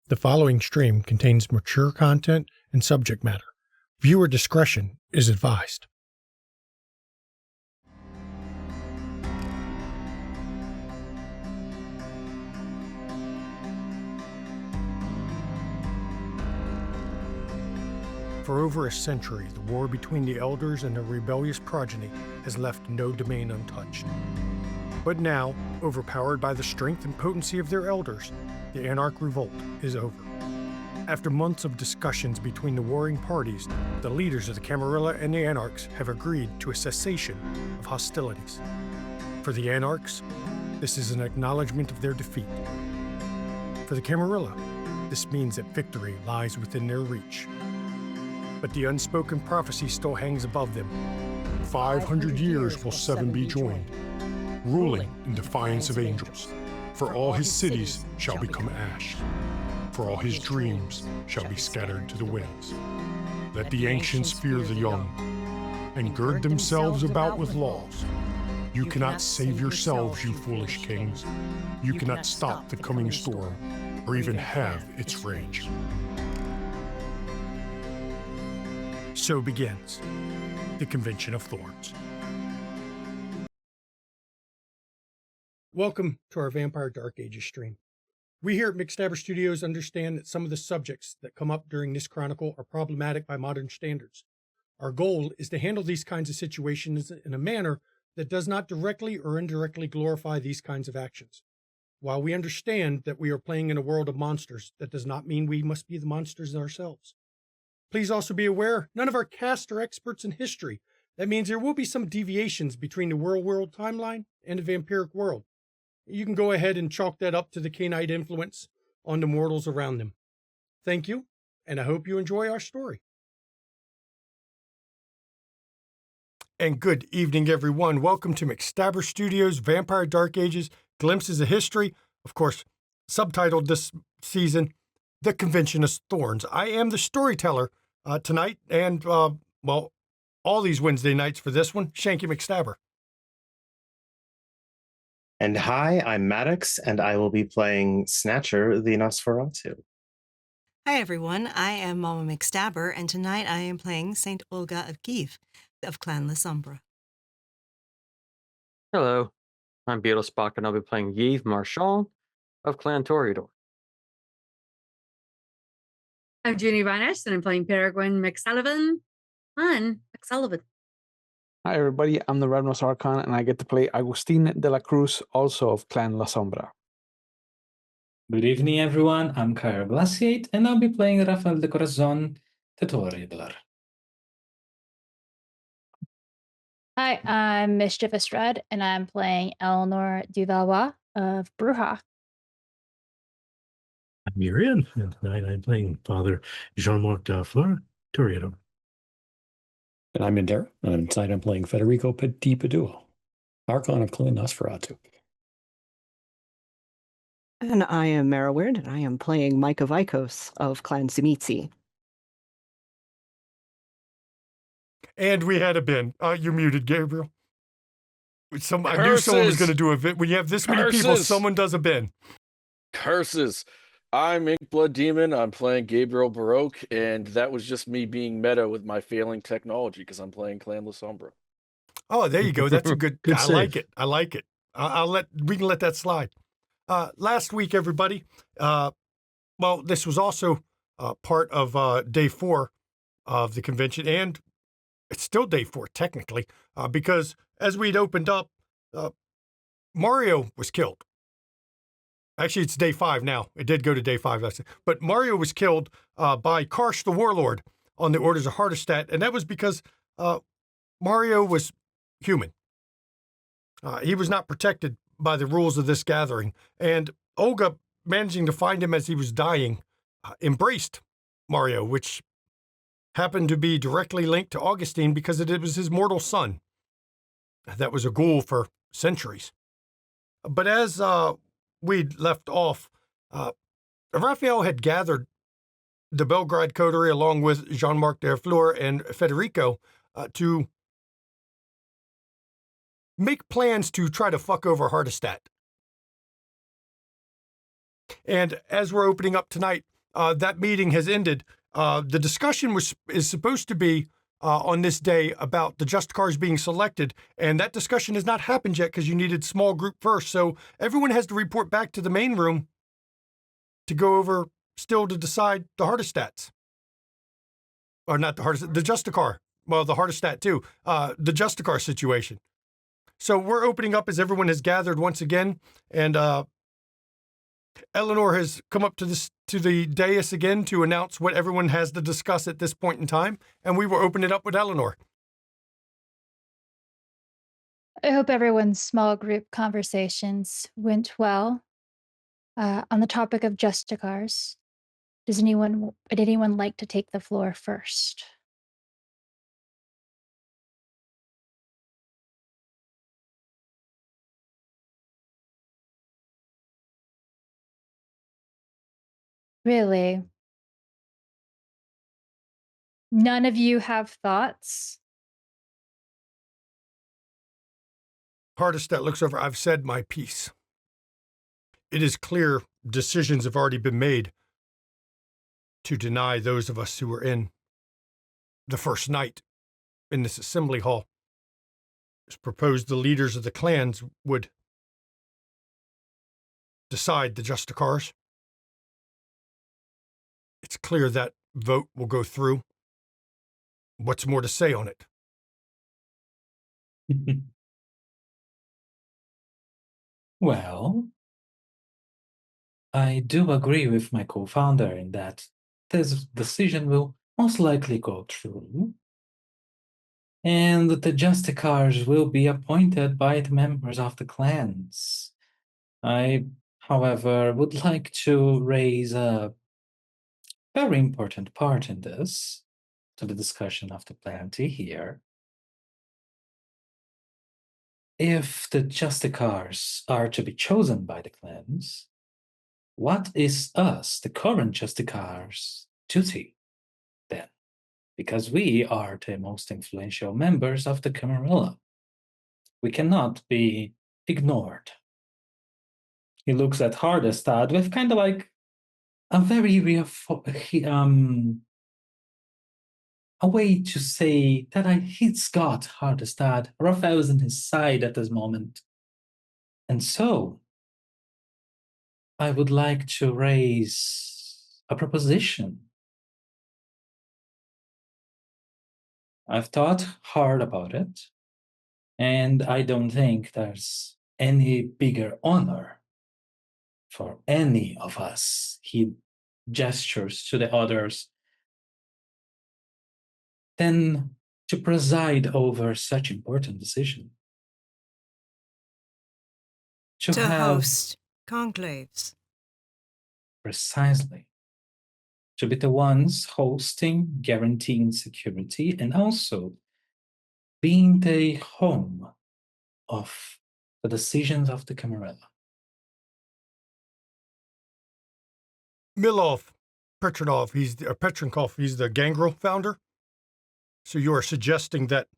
The following stream contains mature content and subject matter. Viewer discretion is advised. For over a century, the war between the elders and their rebellious progeny has left no domain untouched. But now, overpowered by the strength and potency of their elders, the Anarch revolt is over. After months of discussions between the warring parties, the leaders of the Camarilla and the Anarchs have agreed to a cessation of hostilities. For the Anarchs, this is an acknowledgement of their defeat. For the Camarilla, this means that victory lies within their reach. But the unspoken prophecy still hangs above them. 500 years will seven be joined, ruling in defiance of angels. For all his cities shall become ash. For all his dreams shall be scattered to the winds. Let the ancients fear the young, and gird themselves about with laws. You cannot save yourselves, you foolish kings. You cannot stop the coming storm, or even have its rage. So begins the Convention of Thorns. Welcome to our Vampire Dark Ages stream. We here at McStabber Studios understand that some of the subjects that come up during this chronicle are problematic by modern standards. Our goal is to handle these kinds of situations in a manner that does not directly or indirectly glorify these kinds of actions. While we understand that we are playing in a world of monsters, that does not mean we must be the monsters ourselves. Please also be aware, none of our cast are experts in history. That means there will be some deviations between the world timeline and the vampiric world. You can go ahead and chalk that up to the Cainite influence on the mortals around them. Thank you, and I hope you enjoy our story. And good evening, everyone. Welcome to McStabber Studios' Vampire Dark Ages, Glimpses of History. Of course, subtitled this season, The Convention of Thorns. I am the storyteller tonight, and, all these Wednesday nights for this one, Shanky McStabber. And hi, I'm Maddox, and I will be playing Snatcher, the Nosferatu. Hi, everyone. I am Mama McStabber, and tonight I am playing Saint Olga of Kiev of Clan La Sombra. Hello, I'm Beetle Spock, and I'll be playing Yves Marchand of Clan Toreador. I'm Junie Vanis, and I'm playing Peregrine McSullivan and McSullivan. Hi everybody, I'm the Red Nose Archon, and I get to play Agustin de la Cruz, also of Clan La Sombra. Good evening, everyone. I'm Kyra Glaciate, and I'll be playing Rafael de Corazon, the Toreador. Hi, I'm Mischievous Red, and I'm playing Eleanor Duvalois of Bruja. I'm Miriam, and tonight I'm playing Father Jean-Marc Dafleur, Toreador. And I'm Indira, and tonight I'm playing Federico Petit Paduo, Archon of Clan Nosferatu. And I am Merowyrd, and I am playing Micah Vikos of Clan Simitsi. And we had a bin. You're muted, Gabriel. I Curses. knew someone was going to do a bin. When you have this many people, someone does a bin. Curses. I'm Inkblood Demon. I'm playing Gabriel Baroque, and that was just me being meta with my failing technology because I'm playing Clan La Sombra. Oh, there you go. That's a good. Good I save. like it. I like it. We can let that slide. Last week, everybody. This was also part of day 4 of the convention, and it's still day 4 technically, because as we'd opened up, Mario was killed. Actually, it's day 5 now. It did go to day 5, but Mario was killed by Karsh the Warlord on the orders of Hardestat, and that was because Mario was human. He was not protected by the rules of this gathering, and Olga, managing to find him as he was dying, embraced Mario, which happened to be directly linked to Augustine because it was his mortal son. That was a ghoul for centuries. But as we'd left off, Raphael had gathered the Belgrade coterie along with Jean-Marc Darfleur and Federico to make plans to try to fuck over Hardestat. And as we're opening up tonight, that meeting has ended. The discussion is supposed to be on this day about the Justicars being selected, and that discussion has not happened yet because you needed small group first. So everyone has to report back to the main room to go over still to decide the hardest stats. Or not the hardest, the Justicar. Well, the hardest stat too. The Justicar situation. So we're opening up as everyone has gathered once again, and Eleanor has come up to the dais again to announce what everyone has to discuss at this point in time, and we will open it up with Eleanor. I hope everyone's small group conversations went well. On the topic of Justicars, would anyone like to take the floor first? Really? None of you have thoughts? Hardest stat looks over. I've said my piece. It is clear decisions have already been made to deny those of us who were in the first night in this assembly hall. It's proposed the leaders of the clans would decide the Justicars. It's clear that vote will go through. What's more to say on it? Well, I do agree with my co-founder in that this decision will most likely go through, and the Justicars will be appointed by the members of the clans. I, however, would like to raise a very important part in this to the discussion of the plenty here. If the Justicars are to be chosen by the clans, what is us, the current Justicars' duty then? Because we are the most influential members of the Camarilla. We cannot be ignored. He looks at Hardestad with kind of like a very a way to say that he's got Hardestad. Raphael's on his side at this moment. And so, I would like to raise a proposition. I've thought hard about it, and I don't think there's any bigger honor for any of us. He gestures to the others, than to preside over such important decision. To host conclaves. Precisely. To be the ones hosting, guaranteeing security, and also being the home of the decisions of the Camarilla. Petronkov, he's the Gangrel founder. So you are suggesting that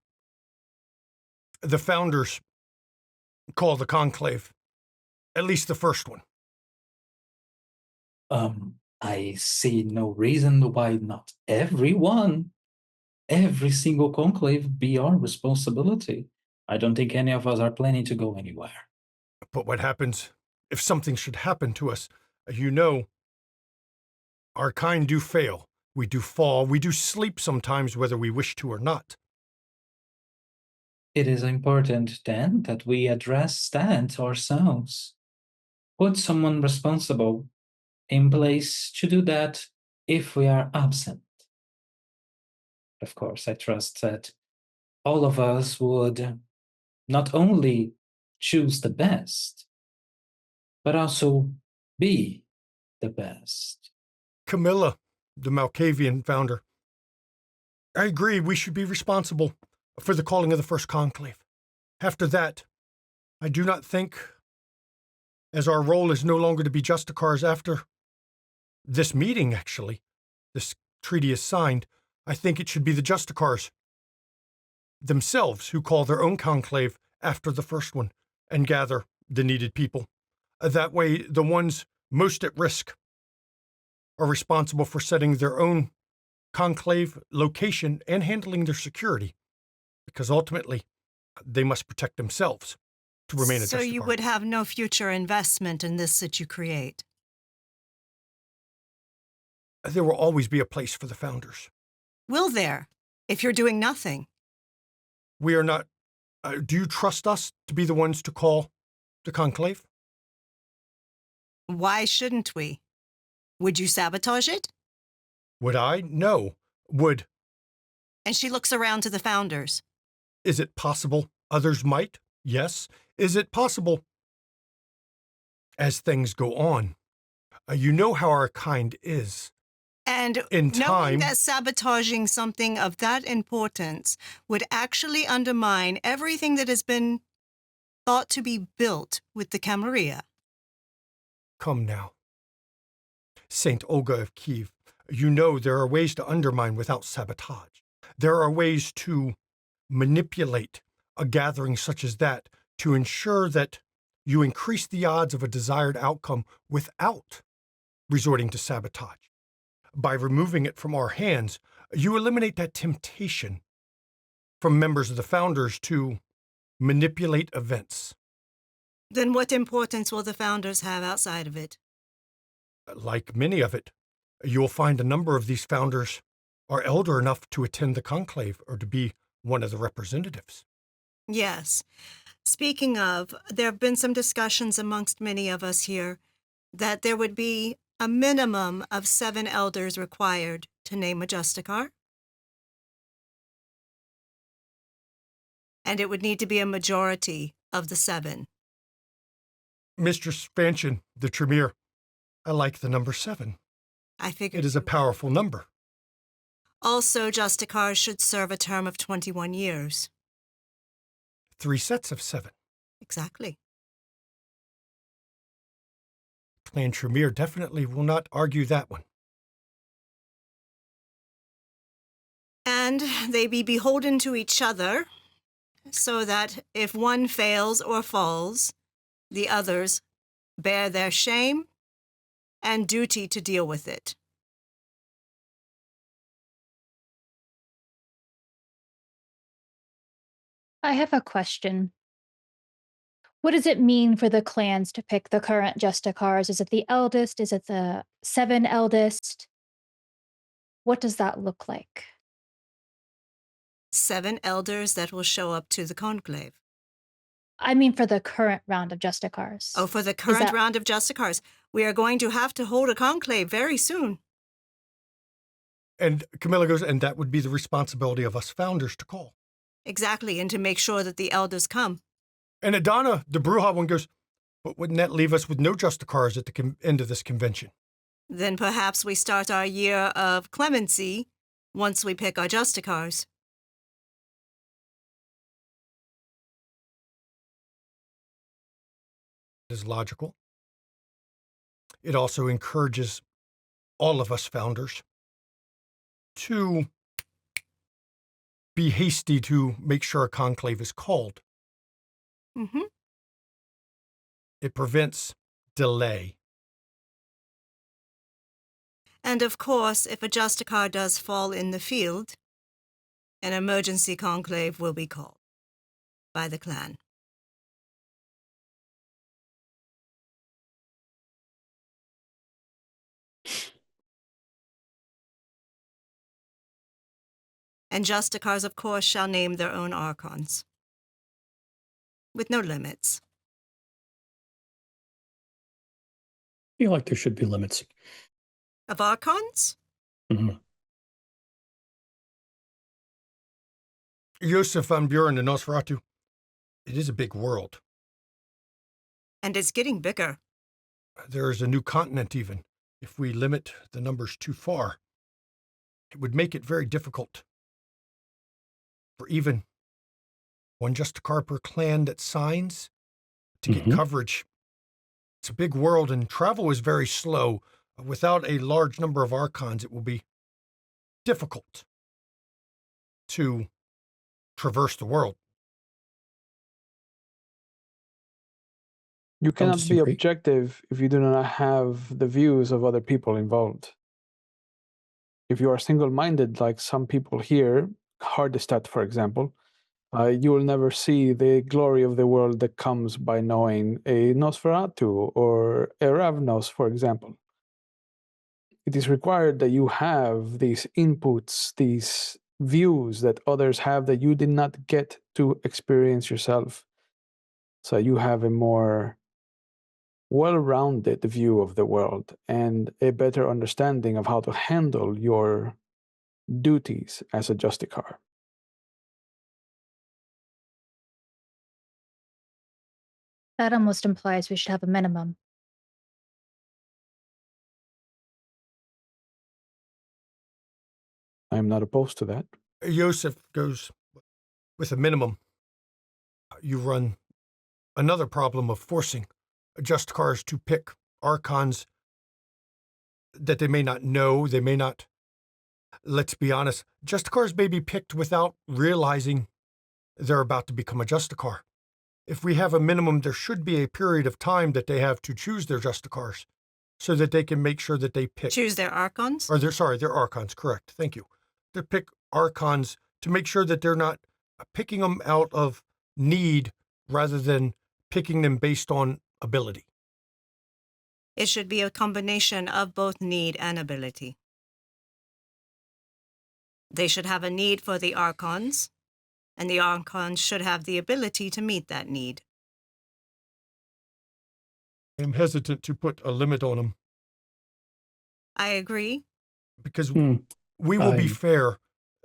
the founders call the conclave, at least the first one. I see no reason why not everyone, every single conclave be our responsibility. I don't think any of us are planning to go anywhere. But what happens if something should happen to us? You know, our kind do fail. We do fall. We do sleep sometimes, whether we wish to or not. It is important, then, that we address that ourselves. Put someone responsible in place to do that if we are absent. Of course, I trust that all of us would not only choose the best, but also be the best. Camilla, the Malkavian founder. I agree, we should be responsible for the calling of the first conclave. After that, I do not think, as our role is no longer to be Justicars after this meeting, actually, this treaty is signed, I think it should be the Justicars themselves who call their own conclave after the first one and gather the needed people. That way, the ones most at risk are responsible for setting their own conclave location and handling their security, because ultimately they must protect themselves to remain a So you Justicar. would have no future investment in this that you create. There will always be a place for the founders. Will there, if you're doing nothing? We are not. Do you trust us to be the ones to call the conclave? Why shouldn't we? Would you sabotage it? Would I? No. Would. And she looks around to the founders. Is it possible others might? Yes. Is it possible as things go on? You know how our kind is. And In knowing time, that sabotaging something of that importance would actually undermine everything that has been thought to be built with the Camarilla. come now. Saint Olga of Kiev, you know there are ways to undermine without sabotage. There are ways to manipulate a gathering such as that to ensure that you increase the odds of a desired outcome without resorting to sabotage. By removing it from our hands, you eliminate that temptation from members of the founders to manipulate events. Then what importance will the founders have outside of it? Like many of it, you will find a number of these founders are elder enough to attend the conclave or to be one of the representatives. Yes. Speaking of, there have been some discussions amongst many of us here that there would be a minimum of 7 elders required to name a Justicar. And it would need to be a majority of the 7. Mistress Fanchon, the Tremere, I like the number 7. I figured It is a powerful number. Also, Justicars should serve a term of 21 years. 3 sets of 7. Exactly. Clan Tremere definitely will not argue that one. And they be beholden to each other, so that if one fails or falls, the others bear their shame and duty to deal with it. I have a question. What does it mean for the clans to pick the current Justicars? Is it the eldest? Is it the 7 eldest? What does that look like? 7 elders that will show up to the conclave. I mean, for the current round of Justicars. Oh, for the current round of Justicars. We are going to have to hold a conclave very soon. And Camilla goes, and that would be the responsibility of us founders to call. Exactly, and to make sure that the elders come. And Adana, the Bruja one, goes, but wouldn't that leave us with no Justicars at the end of this convention? Then perhaps we start our year of clemency once we pick our Justicars. It is logical. It also encourages all of us founders to be hasty to make sure a conclave is called. Mm-hmm. It prevents delay. And of course, if a Justicar does fall in the field, an emergency conclave will be called by the clan. And Justicars, of course, shall name their own archons, with no limits. I feel like there should be limits. Of archons? Mhm. Yosef van Buren and Nosferatu, it is a big world. And it's getting bigger. There is a new continent even. If we limit the numbers too far, it would make it very difficult for even one Justicar per clan that signs to get coverage. It's a big world and travel is very slow. Without a large number of archons, it will be difficult to traverse the world. You Don't cannot be disagree. objective if you do not have the views of other people involved. If you are single-minded, like some people here, Hardestat, for example, you will never see the glory of the world that comes by knowing a Nosferatu or a Ravnos, for example. It is required that you have these inputs, these views that others have that you did not get to experience yourself. So you have a more well-rounded view of the world and a better understanding of how to handle your duties as a Justicar. That almost implies we should have a minimum. I am not opposed to that. Yosef goes with a minimum. You run another problem of forcing Justicars to pick Archons that they may not know, they may not. Let's be honest, Justicars may be picked without realizing they're about to become a Justicar. If we have a minimum, there should be a period of time that they have to choose their Justicars so that they can make sure that they pick. Choose their Archons? Or their Archons, correct. Thank you. To pick Archons to make sure that they're not picking them out of need rather than picking them based on ability. It should be a combination of both need and ability. They should have a need for the Archons, and the Archons should have the ability to meet that need. I'm hesitant to put a limit on them. I agree. Because we will be fair.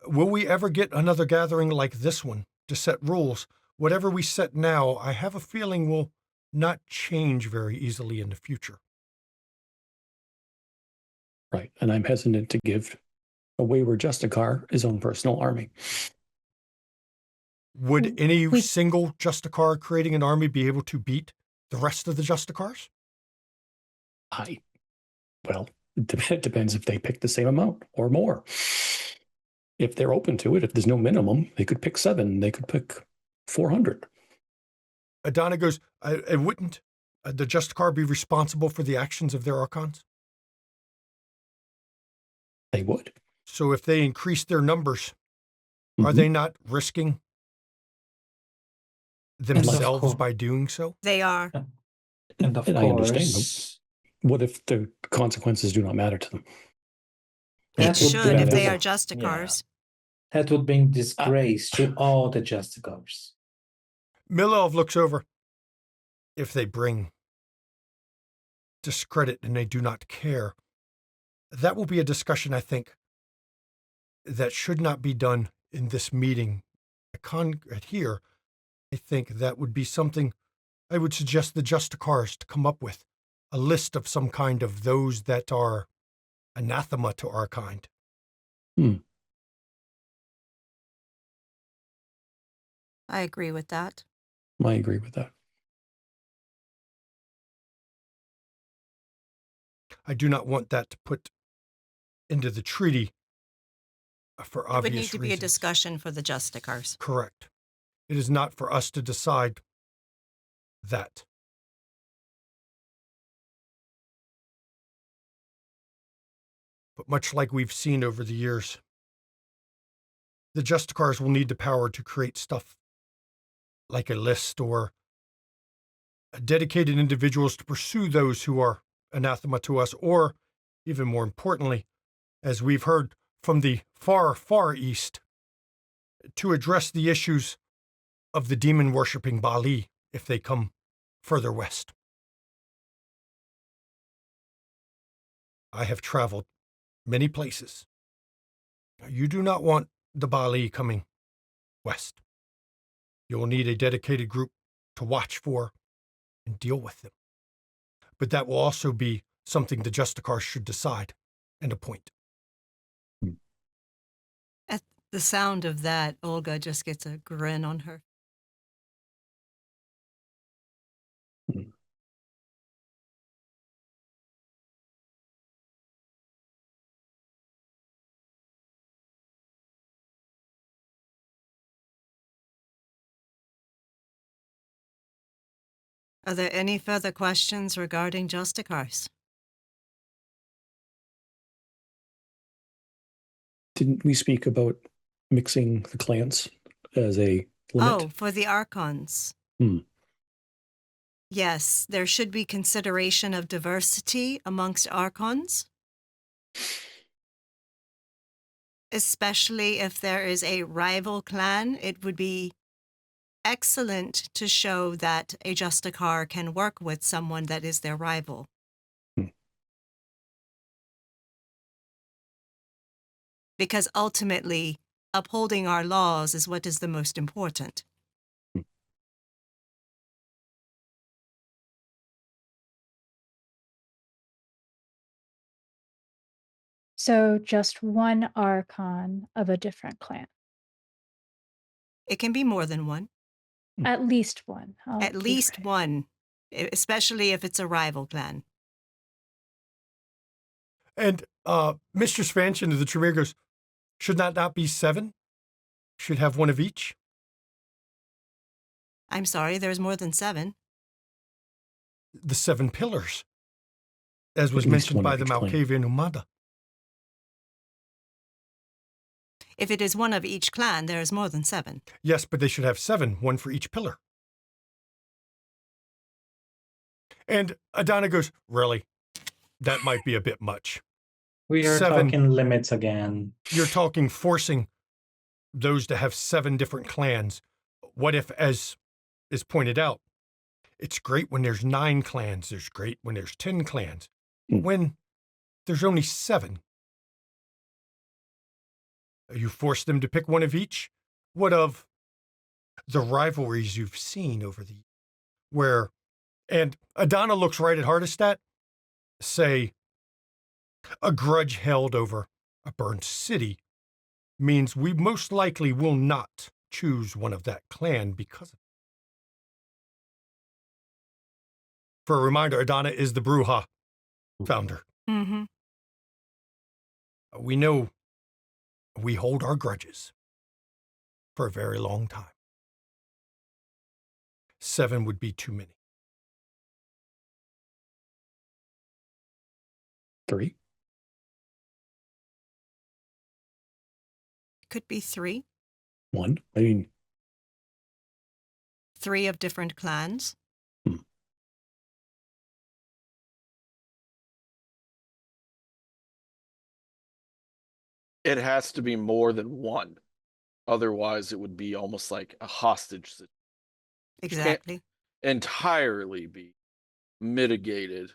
Will we ever get another gathering like this one to set rules? Whatever we set now, I have a feeling will not change very easily in the future. Right. And I'm hesitant to give a wayward Justicar his own personal army. Would any single Justicar creating an army be able to beat the rest of the Justicars? Well, it depends if they pick the same amount or more. If they're open to it, if there's no minimum, they could pick 7. They could pick 400. Adana goes, wouldn't the Justicar be responsible for the actions of their Archons? They would. So if they increase their numbers, are they not risking themselves by doing so? They are. And of And course, I understand them. What if the consequences do not matter to them? It should if they are Justicars. Yeah. That would bring disgrace to all the Justicars. Milov looks over. If they bring discredit and they do not care, that will be a discussion, I think, that should not be done in this meeting. Here, I think that would be something I would suggest the Justicars to come up with, a list of some kind of those that are anathema to our kind. I agree with that. I agree with that. I do not want that to put into the treaty for obvious reasons. It would need to be a discussion for the Justicars. Correct. It is not for us to decide that. But much like we've seen over the years, the Justicars will need the power to create stuff like a list or dedicated individuals to pursue those who are anathema to us, or even more importantly, as we've heard from the far, far east, to address the issues of the demon-worshipping Baali if they come further west. I have traveled many places. You do not want the Baali coming west. You will need a dedicated group to watch for and deal with them. But that will also be something the Justicars should decide and appoint. At the sound of that, Olga just gets a grin on her. Are there any further questions regarding Justicars? Didn't we speak about mixing the clans as a limit? Oh, for the Archons. Hmm. Yes, there should be consideration of diversity amongst Archons, especially if there is a rival clan. It would be excellent to show that a Justicar can work with someone that is their rival. Because ultimately, upholding our laws is what is the most important. So just one Archon of a different clan. It can be more than one. At least one. I'll At least rephrase. one, especially if it's a rival clan. And Mistress Fanchon of the Tremere goes, should not be 7? Should have one of each? I'm sorry, there's more than 7. The 7 pillars, as was At least mentioned one by of the each clan. Malkavian Umada. If it is one of each clan, there is more than 7. Yes, but they should have 7, one for each pillar. And Adana goes, really? That might be a bit much. We are 7. talking limits again. You're talking forcing those to have 7 different clans. What if, as is pointed out, it's great when there's 9 clans, there's great when there's 10 clans. When there's only 7, you force them to pick one of each? What of the rivalries you've seen over the where, and Adana looks right at Hardestat, say, a grudge held over a burned city means we most likely will not choose one of that clan because of it. For a reminder, Adana is the Bruja founder. Mm-hmm. We know we hold our grudges for a very long time. 7 would be too many. 3. Could be 3. 1. I mean, 3 of different clans. It has to be more than one. Otherwise, it would be almost like a hostage situation. Exactly. Can't entirely be mitigated.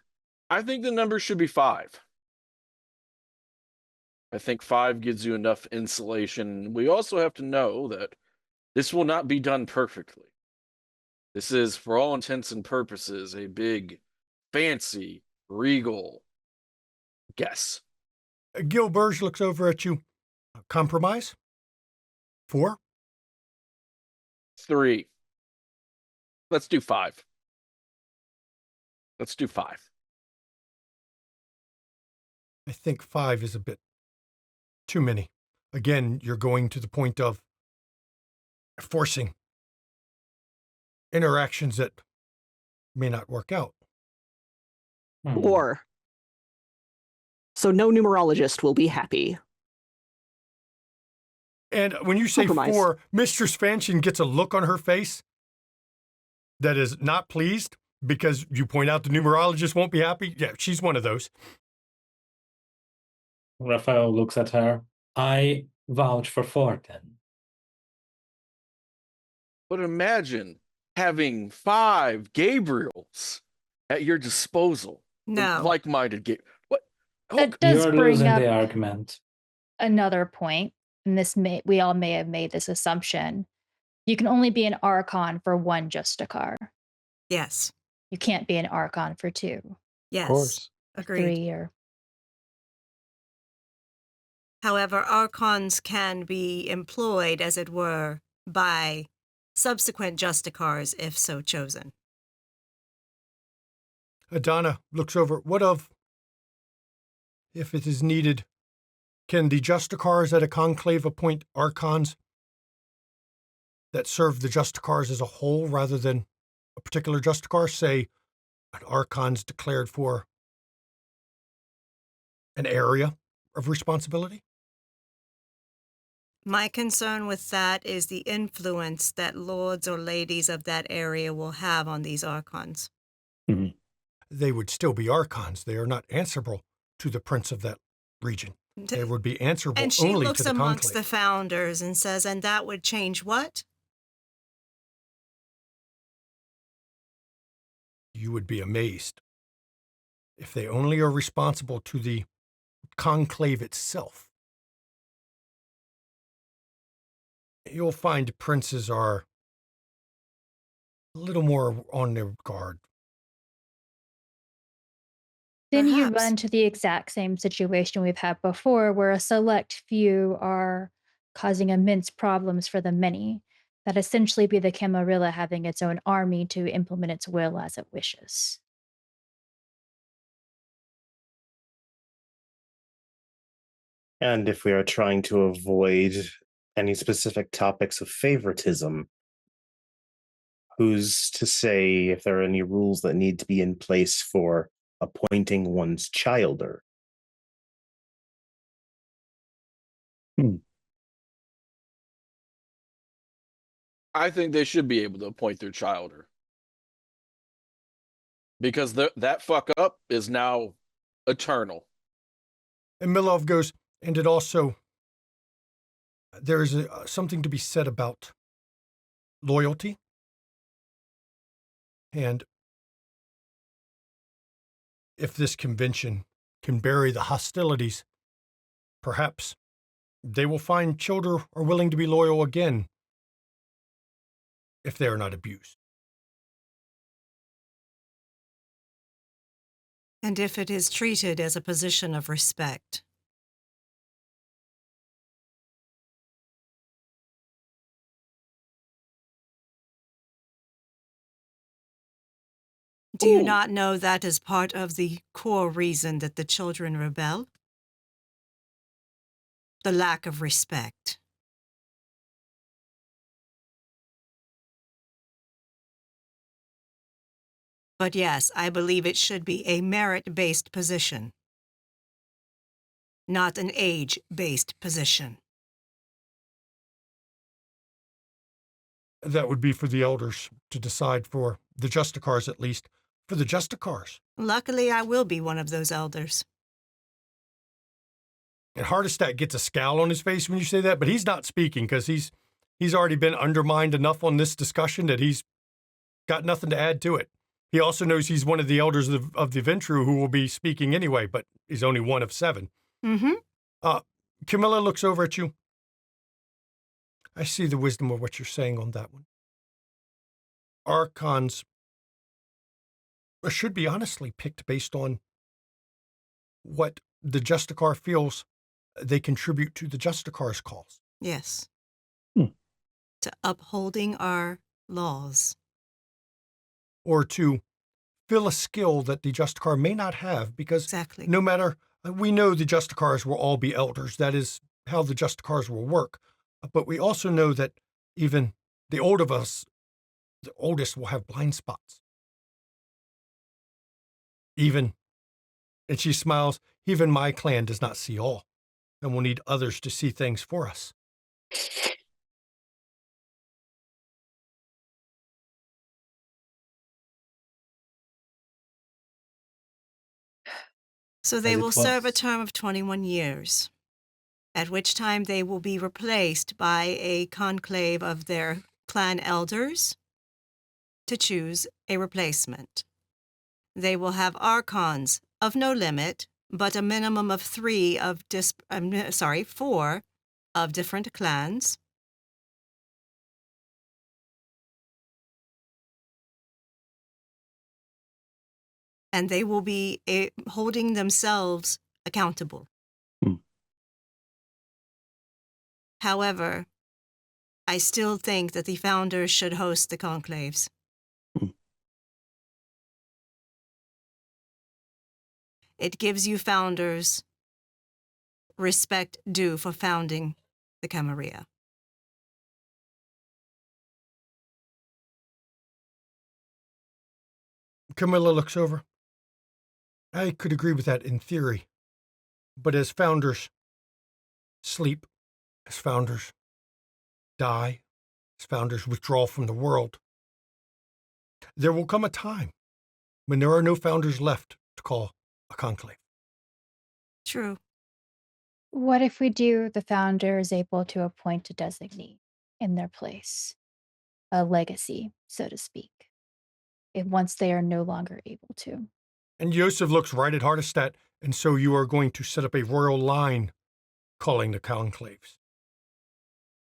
I think the number should be 5. I think 5 gives you enough insulation. We also have to know that this will not be done perfectly. This is, for all intents and purposes, a big, fancy, regal guess. Gil Burge looks over at you. Compromise? 4? 3. Let's do 5. Let's do 5. I think 5 is a bit too many. Again, you're going to the point of forcing interactions that may not work out. Or, so no numerologist will be happy. And when you say Compromise. 4, Mistress Fanchon gets a look on her face that is not pleased because you point out the numerologist won't be happy. Yeah, she's one of those. Raphael looks at her. I vouch for 4 then. But imagine having 5 Gabriels at your disposal. No. Like-minded What? That does You're bring losing up the argument. another point, and we all may have made this assumption. You can only be an Archon for 1 Justicar. Yes. You can't be an Archon for 2. Yes. Of course. Agreed. 3 or However, Archons can be employed, as it were, by subsequent Justicars if so chosen. Adana looks over. What of, if it is needed, can the Justicars at a conclave appoint Archons that serve the Justicars as a whole rather than a particular Justicar? Say, an Archon's declared for an area of responsibility? My concern with that is the influence that lords or ladies of that area will have on these archons. Mm-hmm. They would still be archons. They are not answerable to the prince of that region. They would be answerable And she only looks to the amongst conclave. the founders and says, and that would change what? You would be amazed. If they only are responsible to the conclave itself, you'll find princes are a little more on their guard. Then you Perhaps. run into the exact same situation we've had before, where a select few are causing immense problems for the many. That essentially be the Camarilla having its own army to implement its will as it wishes. And if we are trying to avoid any specific topics of favoritism, who's to say if there are any rules that need to be in place for appointing one's childer? I think they should be able to appoint their childer. Because that fuck up is now eternal. And Milov goes, and it also, there is something to be said about loyalty. And if this convention can bury the hostilities, perhaps they will find children are willing to be loyal again if they are not abused. And if it is treated as a position of respect. Do you not know that is part of the core reason that the children rebel? The lack of respect. But yes, I believe it should be a merit-based position, not an age-based position. That would be for the elders to decide, for the Justicars at least. For the Justicars. Luckily, I will be one of those elders. And Hardestack gets a scowl on his face when you say that, but he's not speaking because he's already been undermined enough on this discussion that he's got nothing to add to it. He also knows he's one of the elders of the Ventru who will be speaking anyway, but he's only one of 7. Mm-hmm. Camilla looks over at you. I see the wisdom of what you're saying on that one. Archons should be honestly picked based on what the Justicar feels they contribute to the Justicar's cause. Yes. To upholding our laws. Or to fill a skill that the Justicar may not have, because exactly. No matter, we know the Justicars will all be elders. That is how the Justicars will work. But we also know that even the oldest will have blind spots. And she smiles, even my clan does not see all, and we'll need others to see things for us. So they will serve a term of 21 years, at which time they will be replaced by a conclave of their clan elders to choose a replacement. They will have archons of no limit, but a minimum of 4 of different clans. And they will be holding themselves accountable. However, I still think that the founders should host the conclaves. It gives you founders respect due for founding the Camarilla. Camilla looks over. I could agree with that in theory, but as founders sleep As founders die, as founders withdraw from the world, there will come a time when there are no founders left to call a conclave. True. What if we do the founder is able to appoint a designee in their place, a legacy, so to speak, if once they are no longer able to? And Yosef looks right at Hardestat, and so you are going to set up a royal line calling the conclaves.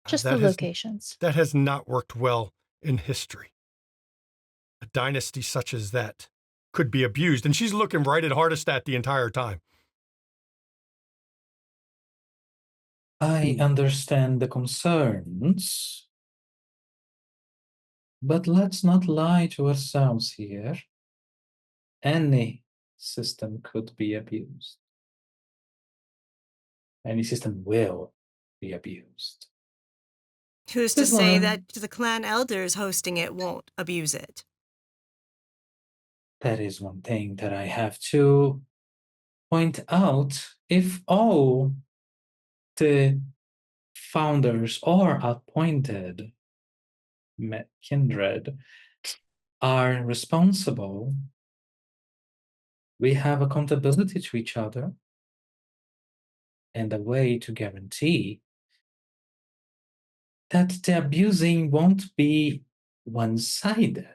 Just the locations. That has not worked well in history. A dynasty such as that could be abused, and she's looking right at Hardestat the entire time. I understand the concerns, but let's not lie to ourselves here. Any system could be abused. Any system will be abused. Who's to say that the clan elders hosting it won't abuse it? That is one thing that I have to point out. If all the founders or appointed kindred are responsible, we have accountability to each other, and a way to guarantee that the abusing won't be one-sided.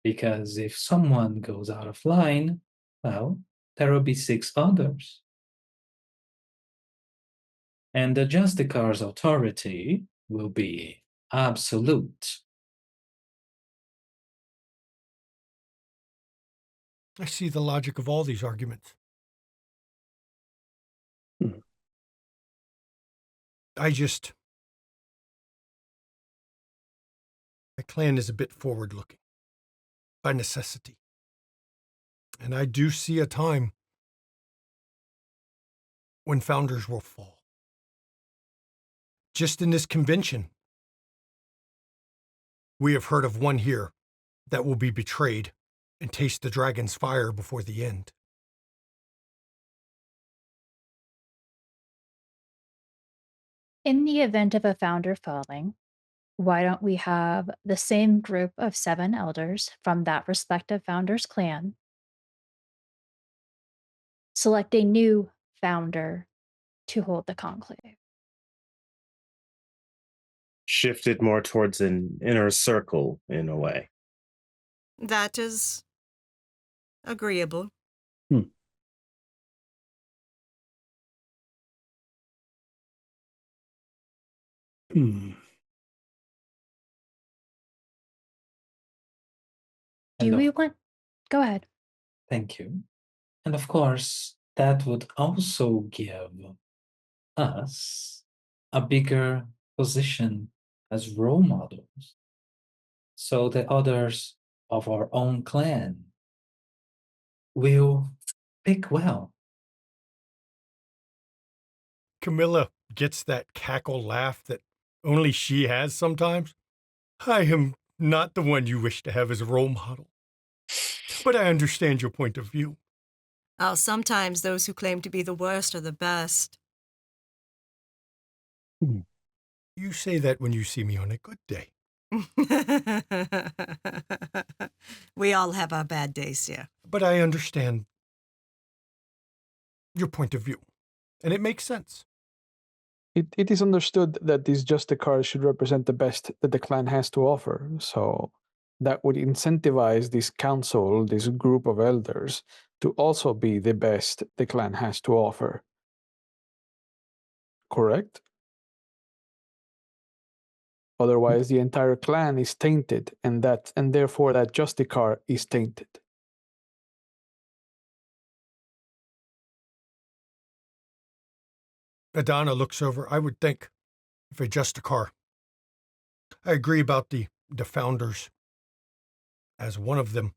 Because if someone goes out of line, well, there will be 6 others. And the Justicar's authority will be absolute. I see the logic of all these arguments. My clan is a bit forward-looking, by necessity. And I do see a time when founders will fall. Just in this convention, we have heard of one here that will be betrayed and taste the dragon's fire before the end. In the event of a founder falling, why don't we have the same group of 7 elders from that respective founder's clan select a new founder to hold the conclave? Shifted more towards an inner circle in a way. That is agreeable. Do we want? Go ahead. Thank you. And of course, that would also give us a bigger position as role models. So the others of our own clan will pick well. Camilla gets that cackle laugh that only she has sometimes. I am not the one you wish to have as a role model, but I understand your point of view. Oh, sometimes those who claim to be the worst are the best. You say that when you see me on a good day. We all have our bad days here. But I understand your point of view, and it makes sense. It is understood that these Justicars should represent the best that the clan has to offer. So that would incentivize this council, this group of elders, to also be the best the clan has to offer. Correct? Otherwise, the entire clan is tainted, and therefore that Justicar is tainted. Adana looks over. I would think if a Justicar. I agree about the founders as one of them.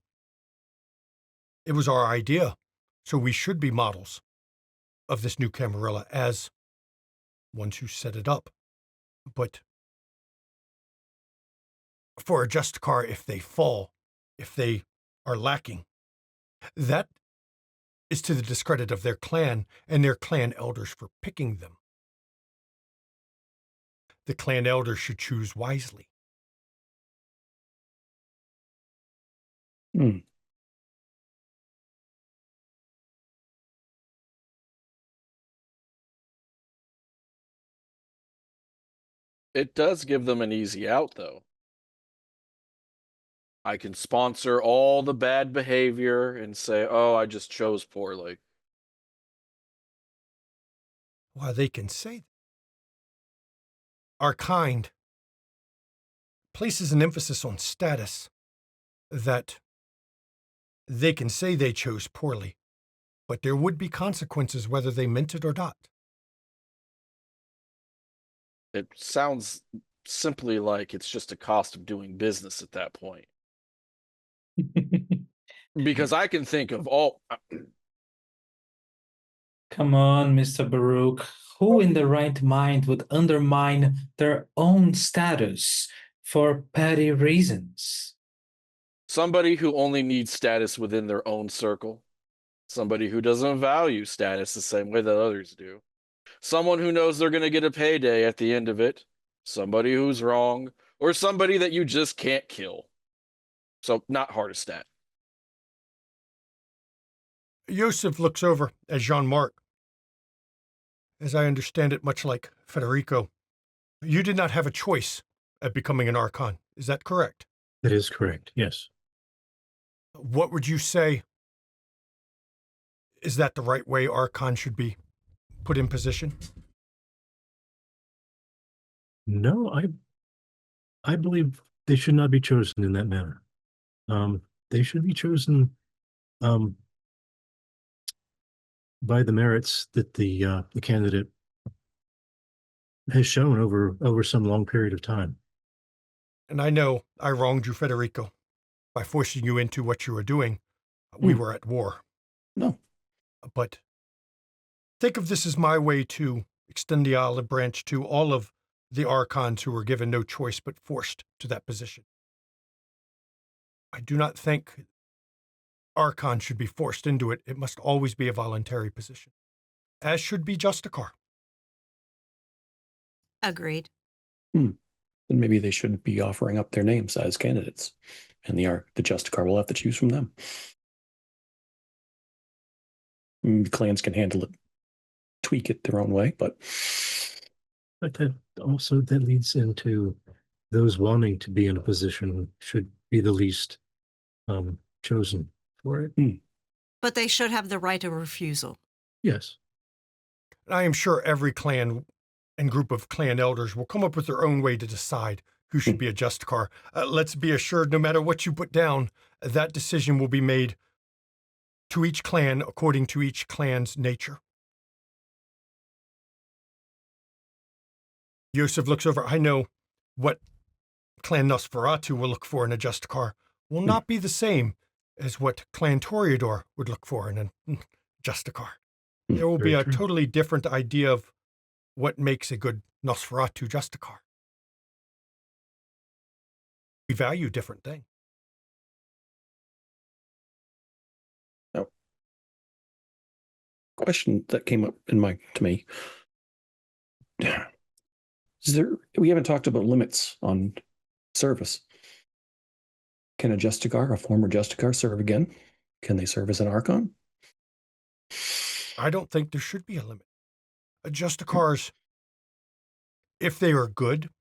It was our idea, so we should be models of this new Camarilla as ones who set it up. But for a Justicar, if they fall, if they are lacking, that is to the discredit of their clan and their clan elders for picking them. the clan elders should choose wisely. Hmm. It does give them an easy out, though. I can sponsor all the bad behavior and say, oh, I just chose poorly. Well, they can say that. Our kind places an emphasis on status, that they can say they chose poorly, but there would be consequences whether they meant it or not. It sounds simply like it's just a cost of doing business at that point. Because I can think of all. Come on, Mr. Baruch. Who in the right mind would undermine their own status for petty reasons? Somebody who only needs status within their own circle. Somebody who doesn't value status the same way that others do. Someone who knows they're going to get a payday at the end of it. Somebody who's wrong. Or somebody that you just can't kill. So, not hard to stat. Yosef looks over at Jean-Marc. As I understand it, much like Federico, you did not have a choice at becoming an Archon. Is that correct? That is correct, yes. What would you say? Is that the right way Archon should be put in position? No, I believe they should not be chosen in that manner. They should be chosen by the merits that the candidate has shown over some long period of time. And I know I wronged you, Federico, by forcing you into what you were doing. We were at war. No. But think of this as my way to extend the olive branch to all of the Archons who were given no choice but forced to that position. I do not think Archon should be forced into it. It must always be a voluntary position, as should be Justicar. Agreed. Then maybe they shouldn't be offering up their names as candidates, and the Justicar will have to choose from them. The clans can handle it, tweak it their own way, but that leads into those wanting to be in a position should be the least chosen for it. But they should have the right of refusal. Yes. I am sure every clan and group of clan elders will come up with their own way to decide who should be a Justicar. Let's be assured, no matter what you put down, that decision will be made to each clan according to each clan's nature. Yosef looks over. I know what Clan Nosferatu will look for in a Justicar will not be the same as what Clan Toreador would look for in a Justicar. There will be a totally different idea of what makes a good Nosferatu Justicar. We value different things. Now, question that came up to me. We haven't talked about limits on service. Can a Justicar, a former Justicar, serve again? Can they serve as an Archon? I don't think there should be a limit. Justicars, if they are good,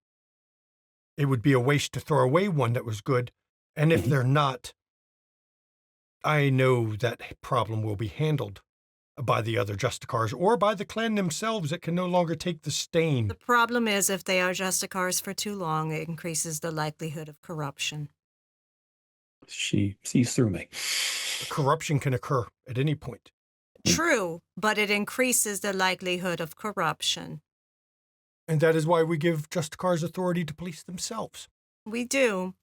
it would be a waste to throw away one that was good. And if they're not, I know that problem will be handled by the other Justicars or by the clan themselves that can no longer take the stain. The problem is if they are Justicars for too long, it increases the likelihood of corruption. She sees through me. Corruption can occur at any point. True, but it increases the likelihood of corruption. And that is why we give Justicars authority to police themselves. We do.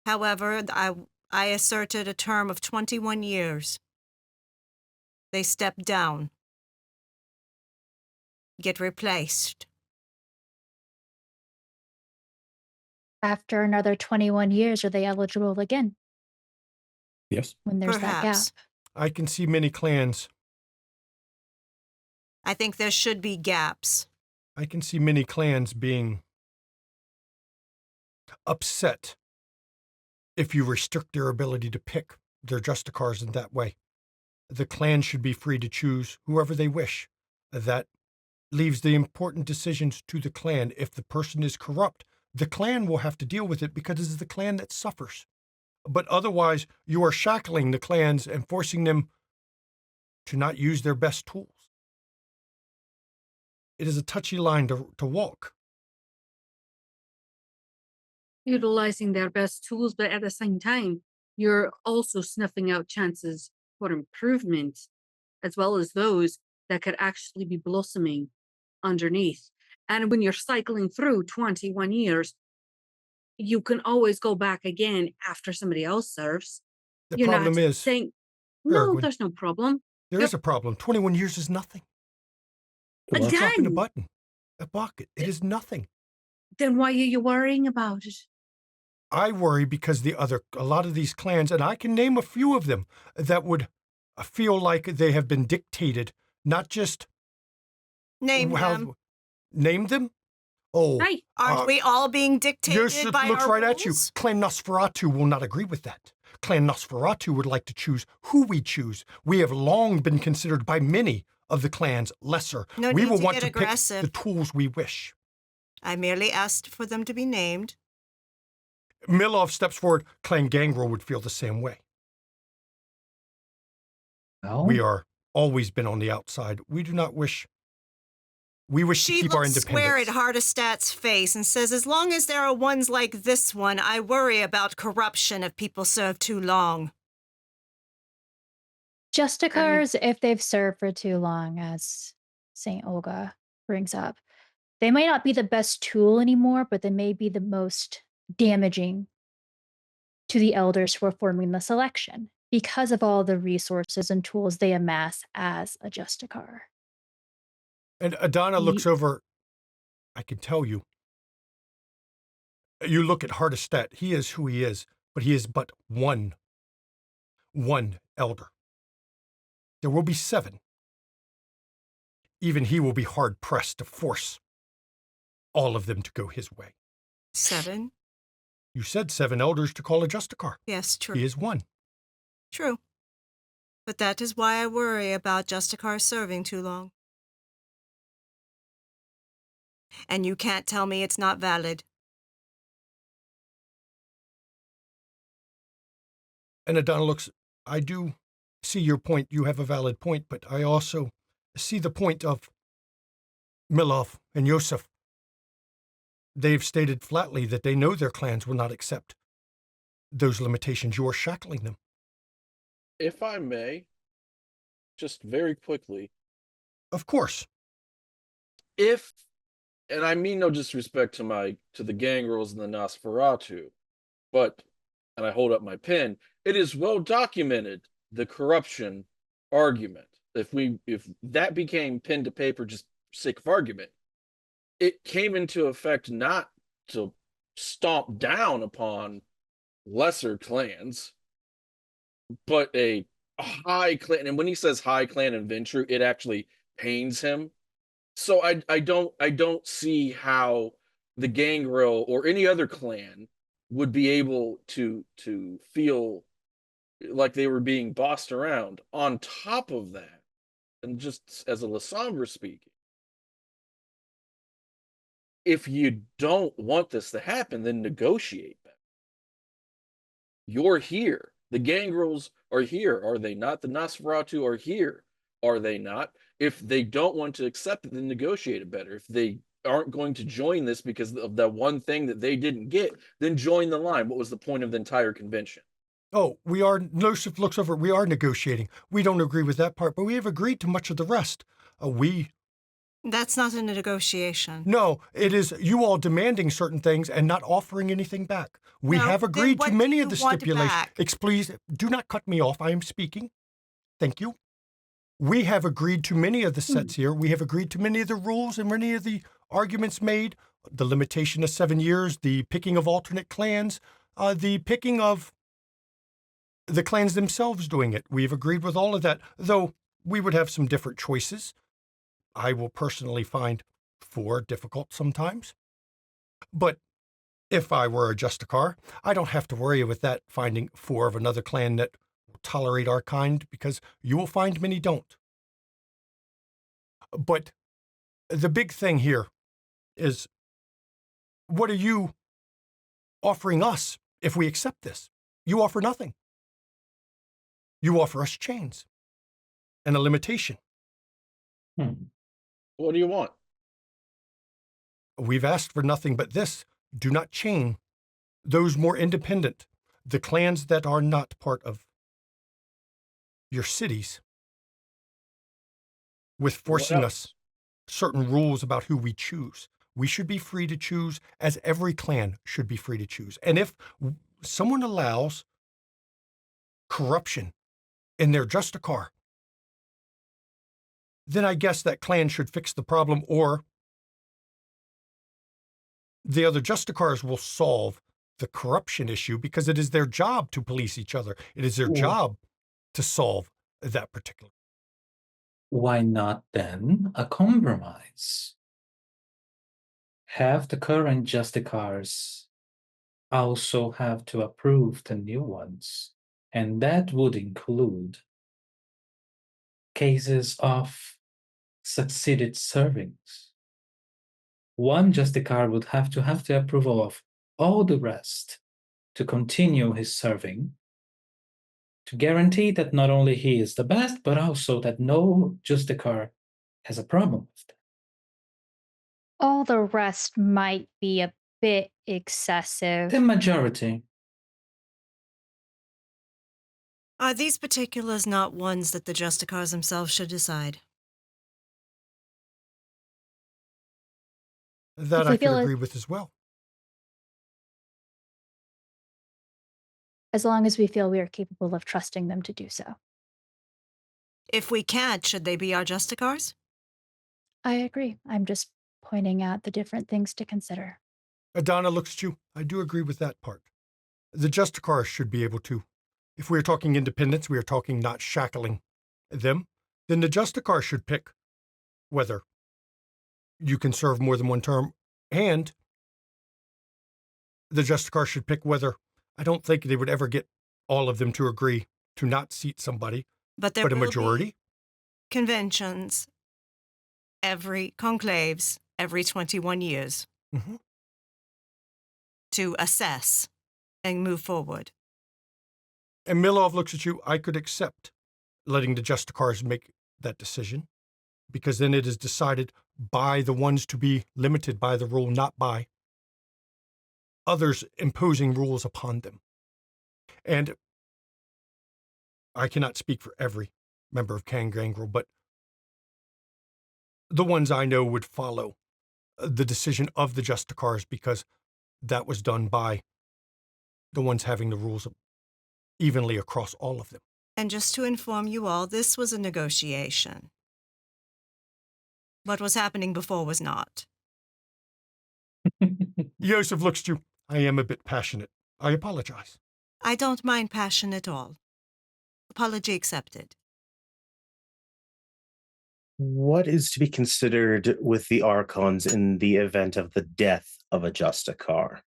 However, I asserted a term of 21 years. They step down. Get replaced. After another 21 years, are they eligible again? Yes. When there's that gap. I can see many clans. I think there should be gaps. I can see many clans being upset if you restrict their ability to pick their Justicars in that way. The clan should be free to choose whoever they wish. That leaves the important decisions to the clan. If the person is corrupt, the clan will have to deal with it because it's the clan that suffers. But otherwise, you are shackling the clans and forcing them to not use their best tools. It is a touchy line to walk. Utilizing their best tools, but at the same time, you're also snuffing out chances for improvement, as well as those that could actually be blossoming underneath. And when you're cycling through 21 years, you can always go back again after somebody else serves. The You're problem not is, saying, no, Peregrine, there's no problem. there is a problem. 21 years is nothing. Well, It's dropping a Again, button, a bucket. It is nothing. then why are you worrying about it? I worry because a lot of these clans, and I can name a few of them, that would feel like they have been dictated, not just Name how. them. Name them? Oh, Right. Aren't we all being dictated Yusuf by looks our right rules? at you. Clan Nosferatu will not agree with that. Clan Nosferatu would like to choose who we choose. We have long been considered by many of the clans lesser. No We need will to want get to aggressive. pick the tools we wish. I merely asked for them to be named. Milov steps forward. Clan Gangrel would feel the same way. Well, We are always been on the outside. We do not wish. We wish She to keep our looks square at independence. Hardestat's face and says, as long as there are ones like this one, I worry about corruption if people serve too long. Justicars, if they've served for too long, as St. Olga brings up, they might not be the best tool anymore, but they may be the most damaging to the elders who are forming the selection because of all the resources and tools they amass as a Justicar. And Adana looks over. I can tell you. You look at Hardestat. He is who he is, but he is but one elder. There will be 7. Even he will be hard-pressed to force all of them to go his way. 7? You said 7 elders to call a Justicar. Yes, true. He is 1. True. But that is why I worry about Justicar serving too long. And you can't tell me it's not valid. And Adana looks, I do see your point. You have a valid point, but I also see the point of Milov and Yosef. They've stated flatly that they know their clans will not accept those limitations. You are shackling them. If I may, just very quickly, Of course. if, and I mean no disrespect to the gangrels and the Nosferatu, but, and I hold up my pen, it is well documented, the corruption argument. If that became pen to paper, just sake of argument, it came into effect not to stomp down upon lesser clans, but a high clan. And when he says high clan and Ventrue, it actually pains him. So I don't see how the Gangrel or any other clan would be able to feel like they were being bossed around. On top of that, and just as a Lasombra speaking, if you don't want this to happen, then negotiate better. You're here. The Gangrels are here, are they not? The Nosferatu are here, are they not? If they don't want to accept it, then negotiate it better. If they aren't going to join this because of that one thing that they didn't get, then join the line. What was the point of the entire convention? Oh, Yosef looks over, we are negotiating. We don't agree with that part, but we have agreed to much of the rest. That's not a negotiation. No, it is you all demanding certain things and not offering anything back. We No, have then agreed what to do many you of the want stipulations. back? Please, do not cut me off. I am speaking. Thank you. We have agreed to many of the sets here. We have agreed to many of the rules and many of the arguments made. The limitation of 7 years, the picking of alternate clans, the picking of the clans themselves doing it. We've agreed with all of that, though we would have some different choices. I will personally find 4 difficult sometimes. But If I were a Justicar, I don't have to worry with that finding 4 of another clan that will tolerate our kind, because you will find many don't. But the big thing here is, what are you offering us if we accept this? You offer nothing. You offer us chains and a limitation. What do you want? We've asked for nothing but this. Do not chain those more independent, the clans that are not part of your cities, with forcing us certain rules about who we choose. We should be free to choose, as every clan should be free to choose. And if someone allows corruption in their Justicar, then I guess that clan should fix the problem, or the other Justicars will solve the corruption issue, because it is their job to police each other. It is their job to solve that particular. Why not then a compromise? Have the current Justicars also have to approve the new ones, and that would include cases of succeeded servings. One Justicar would have the approval of all the rest to continue his serving, to guarantee that not only he is the best, but also that no Justicar has a problem with that. All the rest might be a bit excessive. The majority. Are these particulars not ones that the Justicars themselves should decide? That If we I feel could it- agree with as well. As long as we feel we are capable of trusting them to do so. If we can't, should they be our Justicars? I agree. I'm just pointing out the different things to consider. Adana looks at you. I do agree with that part. The Justicars should be able to. If we are talking independence, we are talking not shackling them, then the Justicars should pick whether you can serve more than one term, and the Justicar should pick whether. I don't think they would ever get all of them to agree to not seat somebody, But there but a will be majority. conventions, conclaves every 21 years Mhm. to assess and move forward. And Milov looks at you. I could accept letting the Justicars make that decision, because then it is decided by the ones to be limited by the rule, not by others imposing rules upon them. And I cannot speak for every member of Kangangrel, but the ones I know would follow the decision of the Justicars, because that was done by the ones having the rules evenly across all of them. And just to inform you all, this was a negotiation. What was happening before was not. Yosef looks at you. I am a bit passionate. I apologize. I don't mind passion at all. Apology accepted. What is to be considered with the Archons in the event of the death of a Justicar?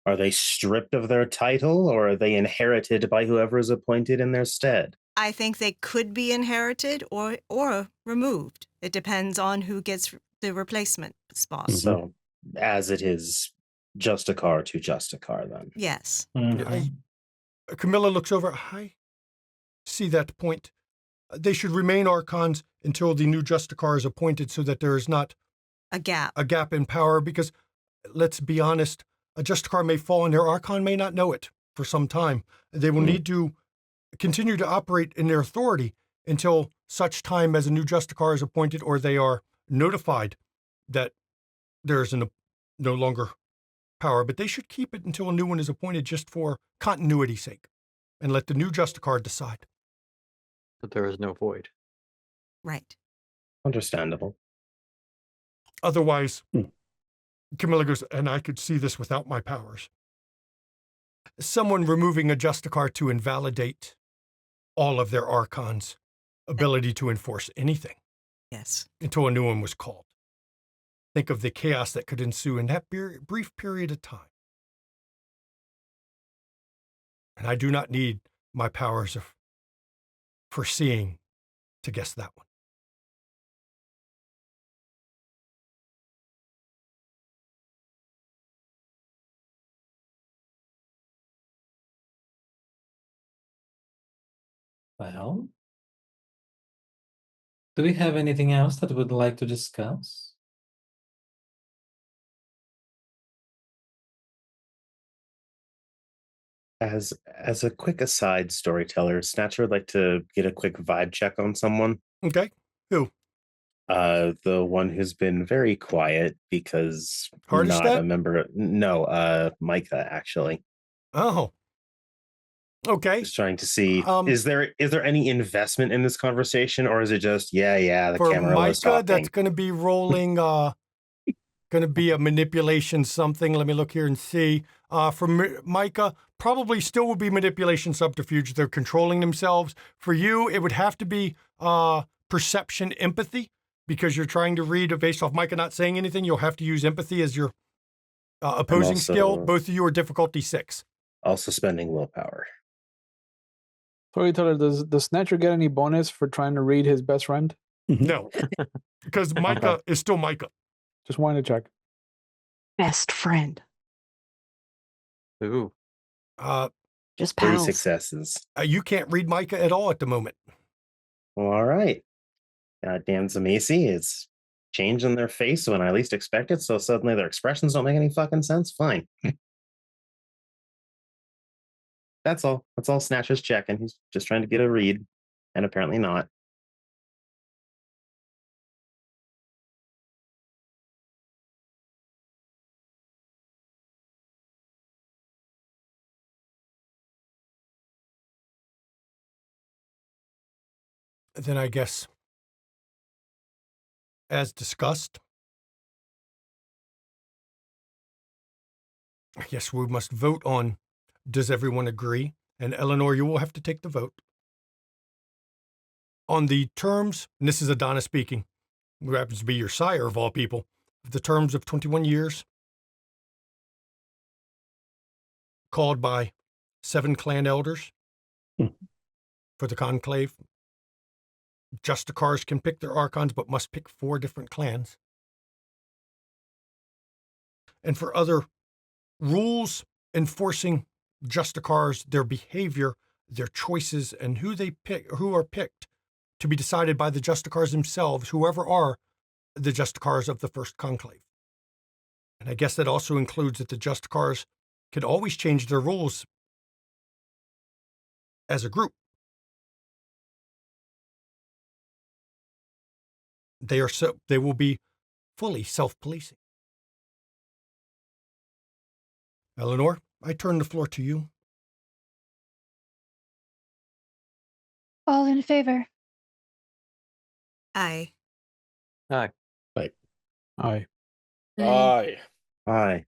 Are they stripped of their title, or are they inherited by whoever is appointed in their stead? I think they could be inherited or removed. It depends on who gets the replacement spot. So, as it is, Justicar to Justicar, then. Yes. Camilla looks over. I see that point. They should remain Archons until the new Justicar is appointed, so that there is not a gap in power, because, let's be honest, a Justicar may fall and their Archon may not know it for some time. They will need to continue to operate in their authority until such time as a new Justicar is appointed, or they are notified that there is no longer power. But they should keep it until a new one is appointed, just for continuity's sake, and let the new Justicar decide. But there is no void. Right. Understandable. Otherwise, Camilla goes, and I could see this without my powers. Someone removing a Justicar to invalidate all of their Archons' ability to enforce anything. Yes. Until a new one was called. Think of the chaos that could ensue in that brief period of time. And I do not need my powers of foreseeing to guess that one. Well, do we have anything else that we would like to discuss? As a quick aside, storyteller, Snatcher would like to get a quick vibe check on someone. Okay. Who? The one who's been very quiet because Hardest not step? a member. No, Micah actually. Oh. Okay. Just trying to see is there any investment in this conversation, or is it just the For camera was Micah, talking? that's going to be rolling. Going to be a manipulation something. Let me look here and see. For Micah, probably still will be manipulation subterfuge. They're controlling themselves. For you, it would have to be perception empathy, because you're trying to read based off Micah not saying anything. You'll have to use empathy as your opposing skill. Both of you are difficulty 6. Also spending willpower. Storyteller, does Snatcher get any bonus for trying to read his best friend? No, because Micah is still Micah. Just wanted to check. Best friend. Ooh. Just 3 pals. successes. You can't read Micah at all at the moment. Well, all right. Goddamn Zamacy, it's changed in their face when I least expect it, so suddenly their expressions don't make any fucking sense. Fine. That's all. That's all Snatcher's checking. He's just trying to get a read, and apparently not. Then I guess, as discussed, I guess we must vote on, does everyone agree? And Eleanor, you will have to take the vote. On the terms, and this is Adana speaking, who happens to be your sire of all people, the terms of 21 years, called by 7 clan elders for the conclave. Justicars can pick their archons, but must pick 4 different clans. And for other rules enforcing Justicars, their behavior, their choices, and who are picked to be decided by the Justicars themselves, whoever are the Justicars of the first conclave. And I guess that also includes that the Justicars could always change their rules as a group. They will be fully self-policing. Eleanor, I turn the floor to you. All in favor? Aye. Aye. Aye. Aye. Aye.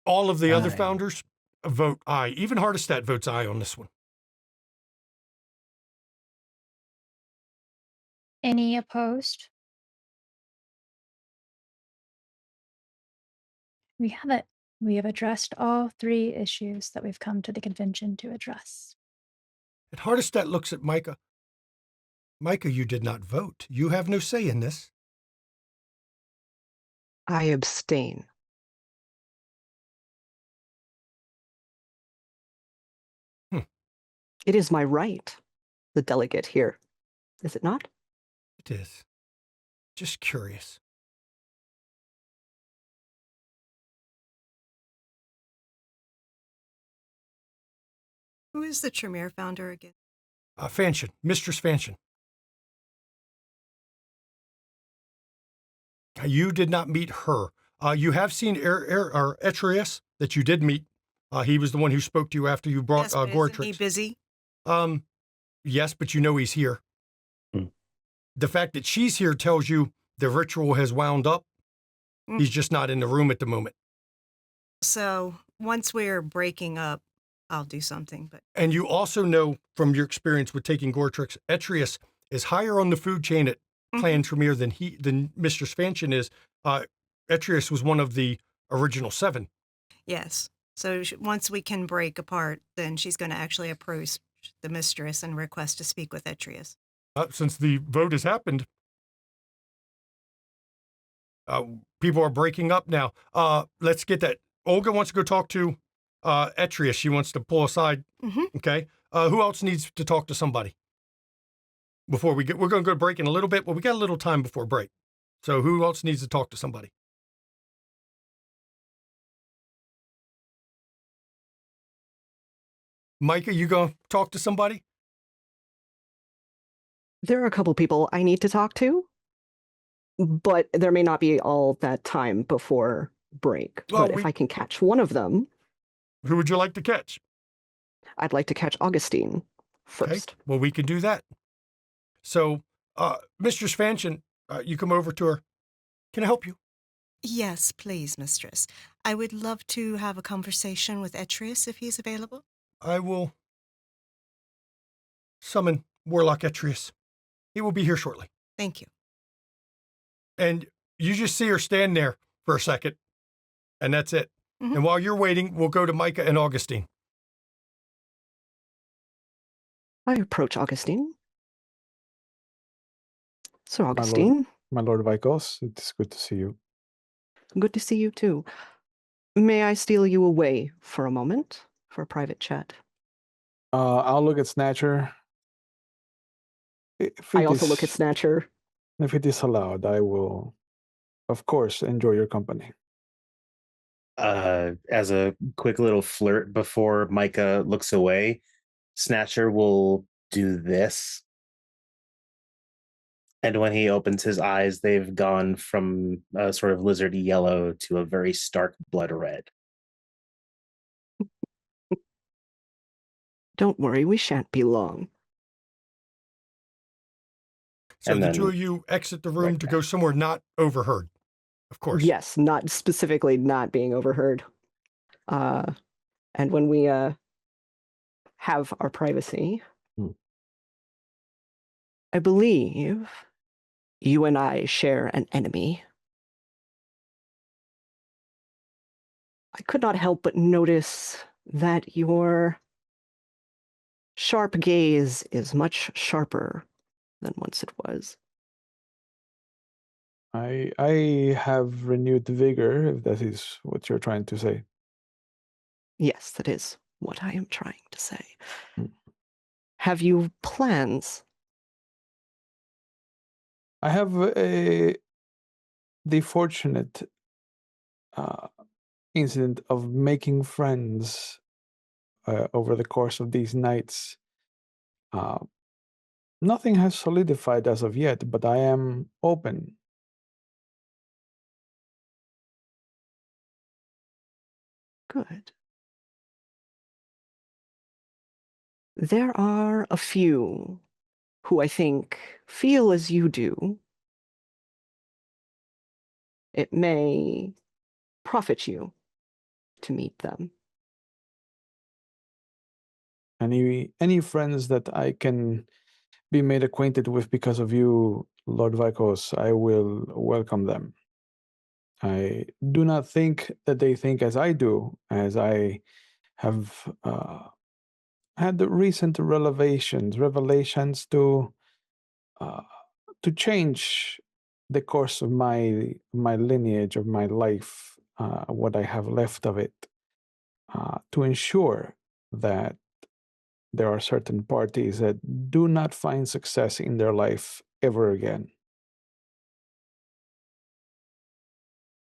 All of the other Aye. founders vote aye. Even Hardestat votes aye on this one. Any opposed? We have it. We have addressed all 3 issues that we've come to the convention to address. And Hardestat looks at Micah. Micah, you did not vote. You have no say in this. I abstain. It is my right, the delegate here. Is it not? It is. Just curious. Who is the Tremere founder again? Fanchon, Mistress Fanchon. You did not meet her. You have seen Etrius that you did meet. He was the one who spoke to you after you brought Yes, but isn't he Gortrix. busy? Yes, but you know he's here. The fact that she's here tells you the ritual has wound up. He's just not in the room at the moment. So once we're breaking up, I'll do something. But And you also know from your experience with taking Gortrix, Etrius is higher on the food chain at Clan Tremere than Mistress Fanchon is. Etrius was one of the original 7. yes, So once we can break apart, then she's going to actually approach the mistress and request to speak with Etrius. Since the vote has happened, people are breaking up now. Let's get that. Olga wants to go talk to Etrius. She wants to pull aside. Okay. Who else needs to talk to somebody before we're going to go to break in a little bit, but we got a little time before break. So who else needs to talk to somebody? Micah, you going to talk to somebody? There are a couple people I need to talk to, but there may not be all that time before break. But if I can catch one of them. Who would you like to catch? I'd like to catch Augustine first. Okay. Well, we can do that. So, Mistress Fanchon, you come over to her. Can I help you? Yes, please, mistress. I would love to have a conversation with Etrius if he's available. I will summon Warlock Etrius. He will be here shortly. Thank you. And you just see her stand there for a second, and that's it. And while you're waiting, we'll go to Micah and Augustine. I approach Augustine. Sir Augustine. My Lord Vikos, it's good to see you. Good to see you too. May I steal you away for a moment for a private chat? I'll look at Snatcher. I also look at Snatcher. If it is allowed, I will, of course, enjoy your company. As a quick little flirt before Micah looks away, Snatcher will do this. And when he opens his eyes, they've gone from a sort of lizard yellow to a very stark blood red. Don't worry, we shan't be long. So the two of you exit the room to go somewhere not overheard, of course. Yes, not specifically not being overheard. And when we have our privacy, I believe you and I share an enemy. I could not help but notice that your sharp gaze is much sharper than once it was. I have renewed vigor, if that is what you're trying to say. Yes, that is what I am trying to say. Have you plans? I have the fortunate incident of making friends over the course of these nights. Nothing has solidified as of yet, but I am open. Good. There are a few who I think feel as you do. It may profit you to meet them. Any friends that I can be made acquainted with because of you, Lord Vikos, I will welcome them. I do not think that they think as I do, as I have had the recent revelations to change the course of my lineage, of my life, what I have left of it, to ensure that there are certain parties that do not find success in their life ever again.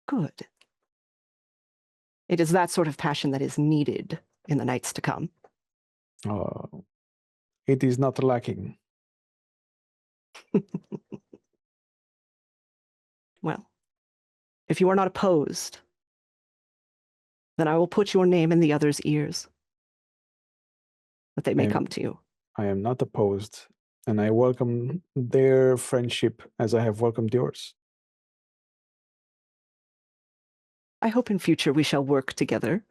Good. It is that sort of passion that is needed in the nights to come. It is not lacking. Well, if you are not opposed, then I will put your name in the others' ears, that they may come to you. I am not opposed, and I welcome their friendship as I have welcomed yours. I hope in future we shall work together.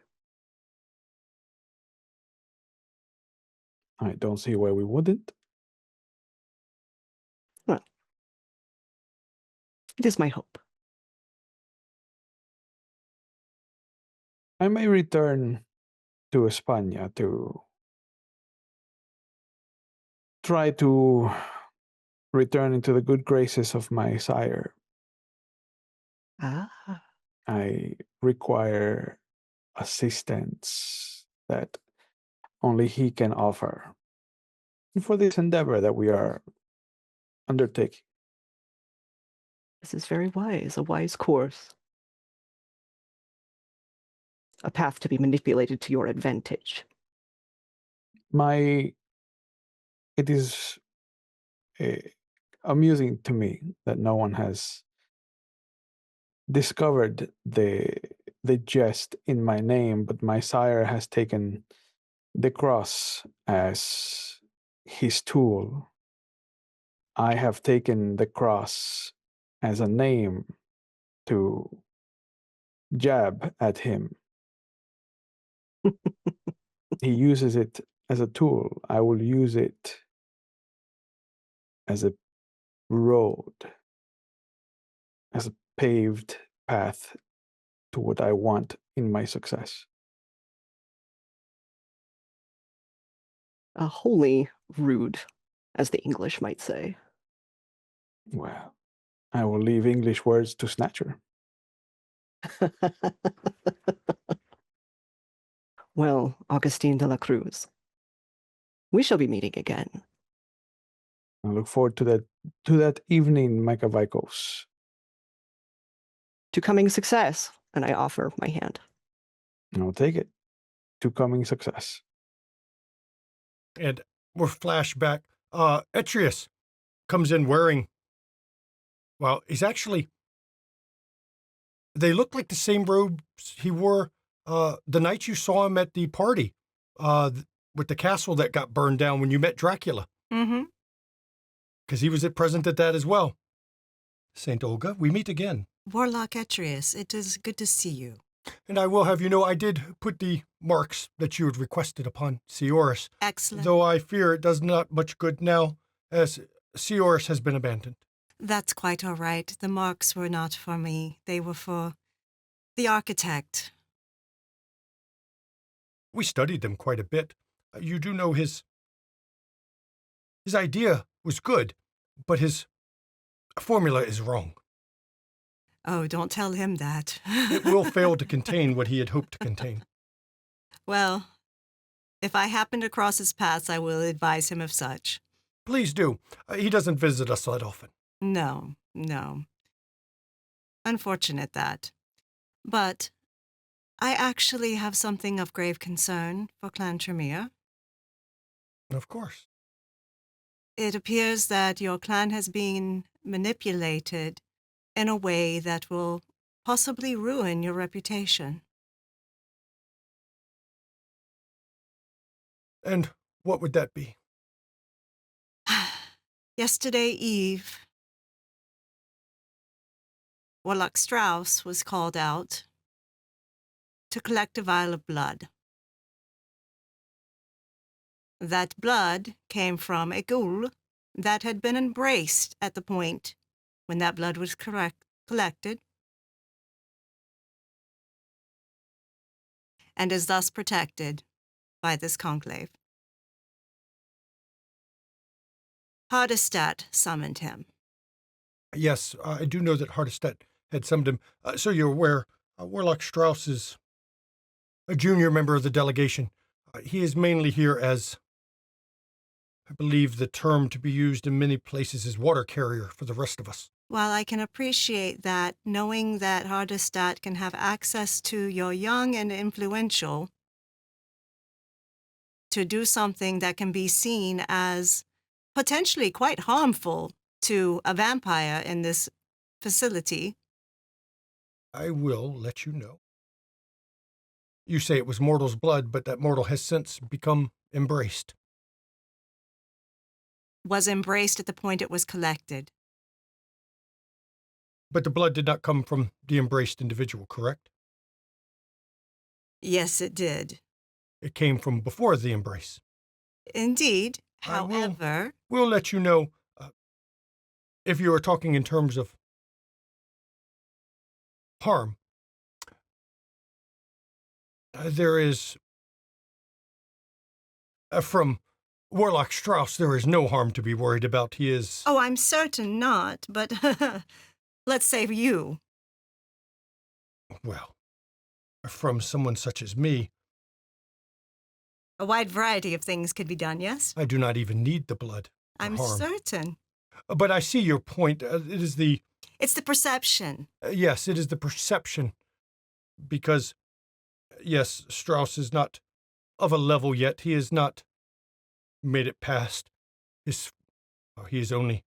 I don't see why we wouldn't. Well, it is my hope. I may return to España to try to return into the good graces of my sire. Ah, I require assistance that only he can offer for this endeavor that we are undertaking. this is very wise, a wise course. A path to be manipulated to your advantage. It is amusing to me that no one has discovered the jest in my name, but my sire has taken the cross as his tool. I have taken the cross as a name to jab at him. He uses it as a tool. I will use it as a road, as a paved path to what I want in my success. Wholly rude, as the English might say. Well, I will leave English words to Snatcher. Well, Augustine de la Cruz, we shall be meeting again. I look forward to that evening, Micah-Vikos. To coming success, and I offer my hand. I'll take it. To coming success. And we're flashback. Etrius comes in wearing, well, they look like the same robes he wore the night you saw him at the party with the castle that got burned down when you met Dracula. Mm-hmm. Because he was present at that as well. Saint Olga, we meet again. Warlock Etrius, it is good to see you. And I will have you know, I did put the marks that you had requested upon Seoris. Excellent. Though I fear it does not much good now, as Seoris has been abandoned. That's quite all right. The marks were not for me. They were for the architect. We studied them quite a bit. You do know his idea was good, but his formula is wrong. Oh, don't tell him that. It will fail to contain what he had hoped to contain. Well, if I happen to cross his paths, I will advise him of such. Please do. He doesn't visit us that often. No. Unfortunate that. But I actually have something of grave concern for Clan Tremere. Of course. It appears that your clan has been manipulated in a way that will possibly ruin your reputation. And what would that be? Yesterday eve, Warlock Strauss was called out to collect a vial of blood. That blood came from a ghoul that had been embraced at the point when that blood was collected, and is thus protected by this conclave. Hardestat summoned him. Yes, I do know that Hardestat had summoned him. So you're aware, Warlock Strauss is a junior member of the delegation. He is mainly here as, I believe the term to be used in many places is water carrier for the rest of us. While I can appreciate that, knowing that Hardestat can have access to your young and influential to do something that can be seen as potentially quite harmful to a vampire in this facility. I will let you know. You say it was mortal's blood, but that mortal has since become embraced. Was embraced at the point it was collected. But the blood did not come from the embraced individual, correct? Yes, it did. It came from before the embrace. Indeed. However, we'll let you know if you are talking in terms of harm. There is From Warlock Strauss, there is no harm to be worried about. He is... Oh, I'm certain not, but let's say you. Well, from someone such as me, A wide variety of things could be done, yes? I do not even need the blood for I'm harm. certain. But I see your point. It is the... It's the perception. Yes, it is the perception. Because, yes, Strauss is not of a level yet. He has not made it past his... he is only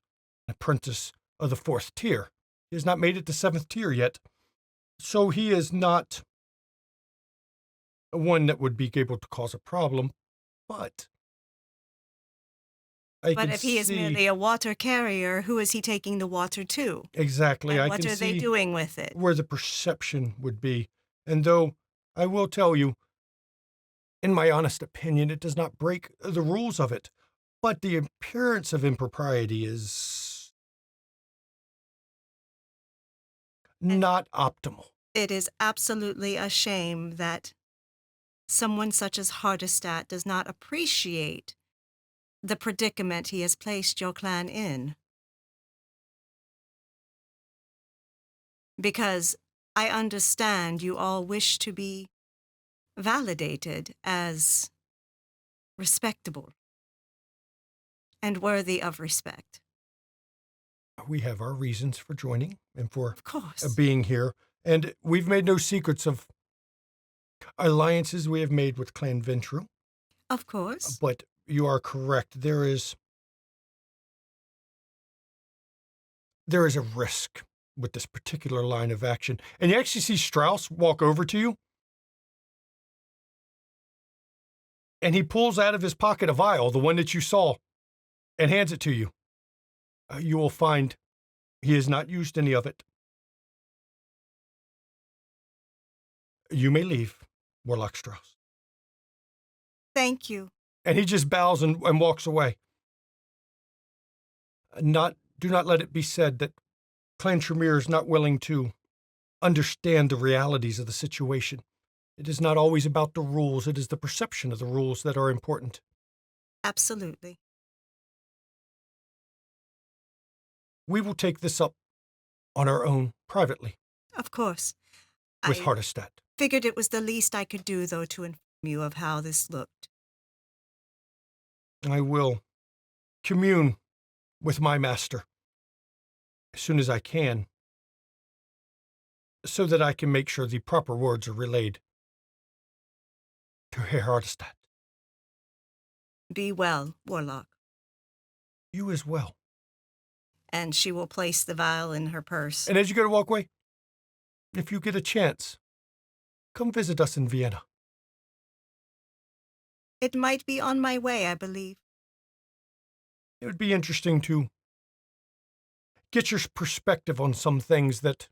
an apprentice of the 4th tier. He has not made it to 7th tier yet. So he is not one that would be able to cause a problem. But But if he is merely a water carrier, who is he taking the water to? Exactly. And I what can are they see doing with it? where the perception would be. And though I will tell you, in my honest opinion, it does not break the rules of it. But the appearance of impropriety is not optimal. It is absolutely a shame that someone such as Hardestat does not appreciate the predicament he has placed your clan in. Because I understand you all wish to be validated as respectable and worthy of respect. We have our reasons for joining and for Of course. being here. And we've made no secrets of alliances we have made with Clan Ventru. Of course. But you are correct. There is a risk with this particular line of action. And you actually see Strauss walk over to you. And he pulls out of his pocket a vial, the one that you saw, and hands it to you. You will find he has not used any of it. You may leave, Warlock Strauss. Thank you. And he just bows and walks away. Do not let it be said that Clan Tremere is not willing to understand the realities of the situation. It is not always about the rules. It is the perception of the rules that are important. Absolutely. We will take this up on our own, privately, Of course. with I Hardestat. figured it was the least I could do, though, to inform you of how this looked. I will commune with my master as soon as I can, so that I can make sure the proper words are relayed to Herr Hardestat. Be well, Warlock. You as well. And she will place the vial in her purse. And as you go to walk away, if you get a chance, come visit us in Vienna. It might be on my way, I believe. It would be interesting to get your perspective on some things that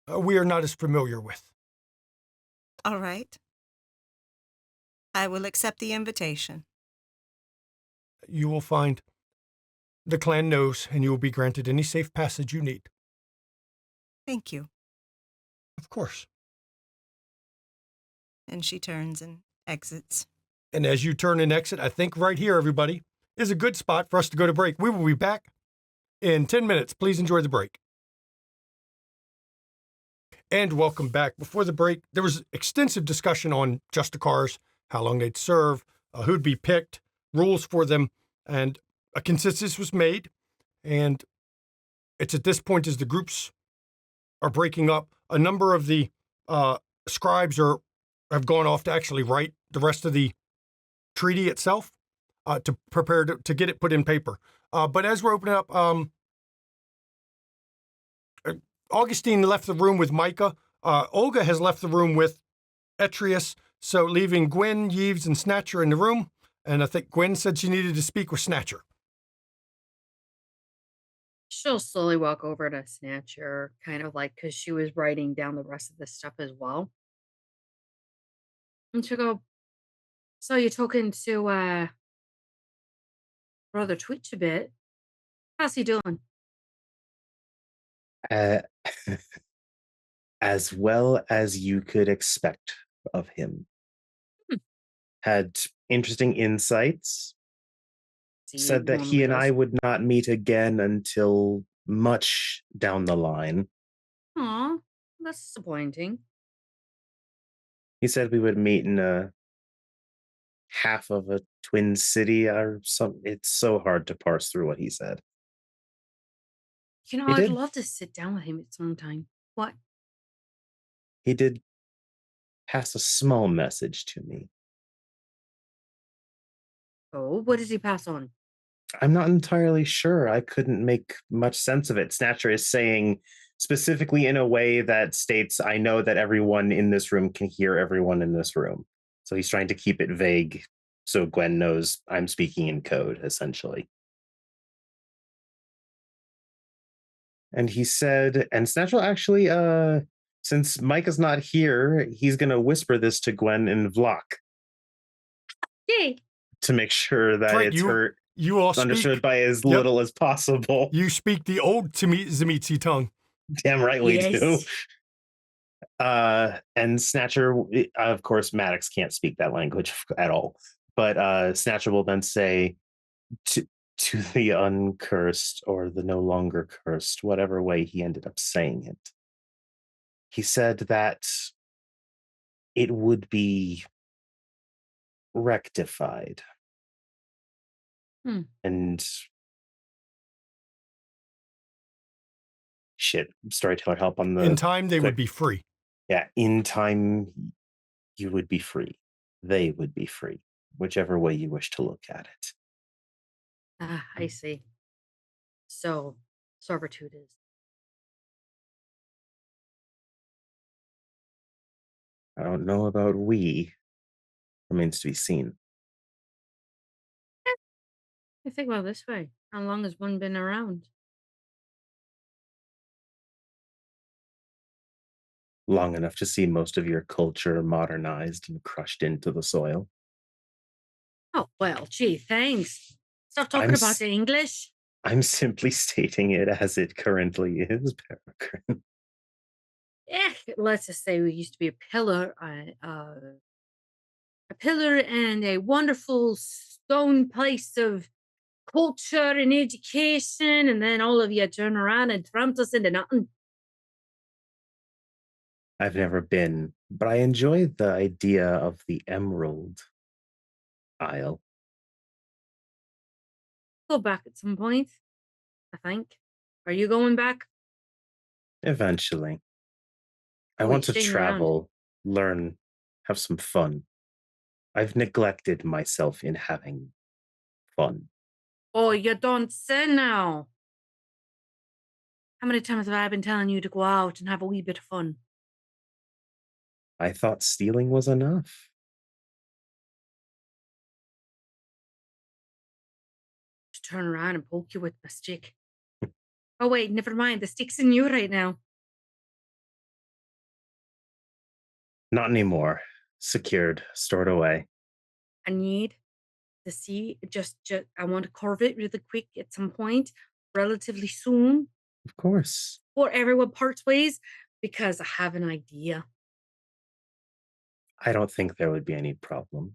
we are not as familiar with. All right. I will accept the invitation. You will find the clan knows, and you will be granted any safe passage you need. Thank you. Of course. And she turns and exits. And as you turn and exit, I think right here, everybody, is a good spot for us to go to break. We will be back in 10 minutes. Please enjoy the break. And welcome back. Before the break, there was extensive discussion on Justicars, how long they'd serve, who'd be picked, rules for them, and a consensus was made. And it's at this point, as the groups are breaking up, a number of the scribes have gone off to actually write the rest of the treaty itself, to prepare to get it put in paper. But as we're opening up, Augustine left the room with Micah. Olga has left the room with Etrius, so leaving Gwen, Yves, and Snatcher in the room. And I think Gwen said she needed to speak with Snatcher. She'll slowly walk over to Snatcher, kind of like, because she was writing down the rest of the stuff as well. And she'll go, so you're talking to Brother Twitch a bit. How's he doing? As well as you could expect of him. had interesting insights, See, said that one he and I wheels. would not meet again until much down the line. Aw, that's disappointing. He said we would meet in a half of a twin city or something. It's so hard to parse through what he said. You know, He I'd did. love to sit down with him at some time. What? He did pass a small message to me. Oh, what does he pass on? I'm not entirely sure. I couldn't make much sense of it. Snatcher is saying specifically in a way that states, I know that everyone in this room can hear everyone in this room. So he's trying to keep it vague so Gwen knows I'm speaking in code, essentially. And he said, and Snatcher actually, since Mike is not here, he's going to whisper this to Gwen in Vlok Yay! to make sure that Right, it's you all understood speak, by as Yep. little as possible. You speak the old Tzimitzi tongue. Damn right we do. Yes. And Snatcher, of course, Maddox can't speak that language at all. But Snatcher will then say, to the uncursed or the no longer cursed, whatever way he ended up saying it. He said that it would be rectified. And shit, storyteller help on the... In time, they would be free. Yeah, in time, you would be free. They would be free, whichever way you wish to look at it. Ah, I see. So, servitude is. I don't know about we. Remains to be seen. I think about it this way. How long has one been around? Long enough to see most of your culture modernized and crushed into the soil. Oh, well, gee, thanks. Stop talking about the English. I'm simply stating it as it currently is, Peregrine. Let's just say we used to be a pillar and a wonderful stone place of culture and education, and then all of you turn around and trumped us into nothing. I've never been, but I enjoy the idea of the Emerald Isle. Go back at some point, I think. Are you going back? Eventually. I Oh, want you're to staying around. travel, learn, have some fun. I've neglected myself in having fun. Oh, you don't say now. How many times have I been telling you to go out and have a wee bit of fun? I thought stealing was enough. Just turn around and poke you with my stick. Oh, wait, never mind. The stick's in you right now. Not anymore. Secured, stored away. I need to see, I want to carve it really quick at some point, relatively soon. Of course. Before everyone parts ways, because I have an idea. I don't think there would be any problems.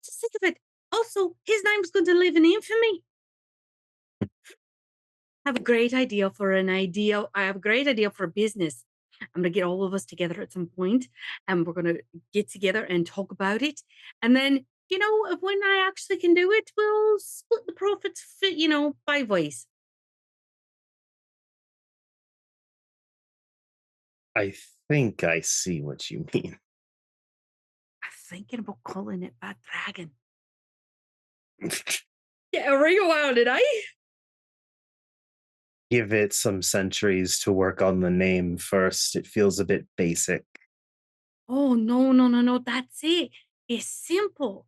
Just think of it. Also, his name's going to live in infamy. I have a great idea for I have a great idea for a business. I'm going to get all of us together at some point, and we're going to get together and talk about it. And then, when I actually can do it, we'll split the profits, 5 ways. I think I see what you mean. I'm thinking about calling it Bad Dragon. Yeah, rewound it, Give it some centuries to work on the name first. It feels a bit basic. Oh, no. That's it. It's simple.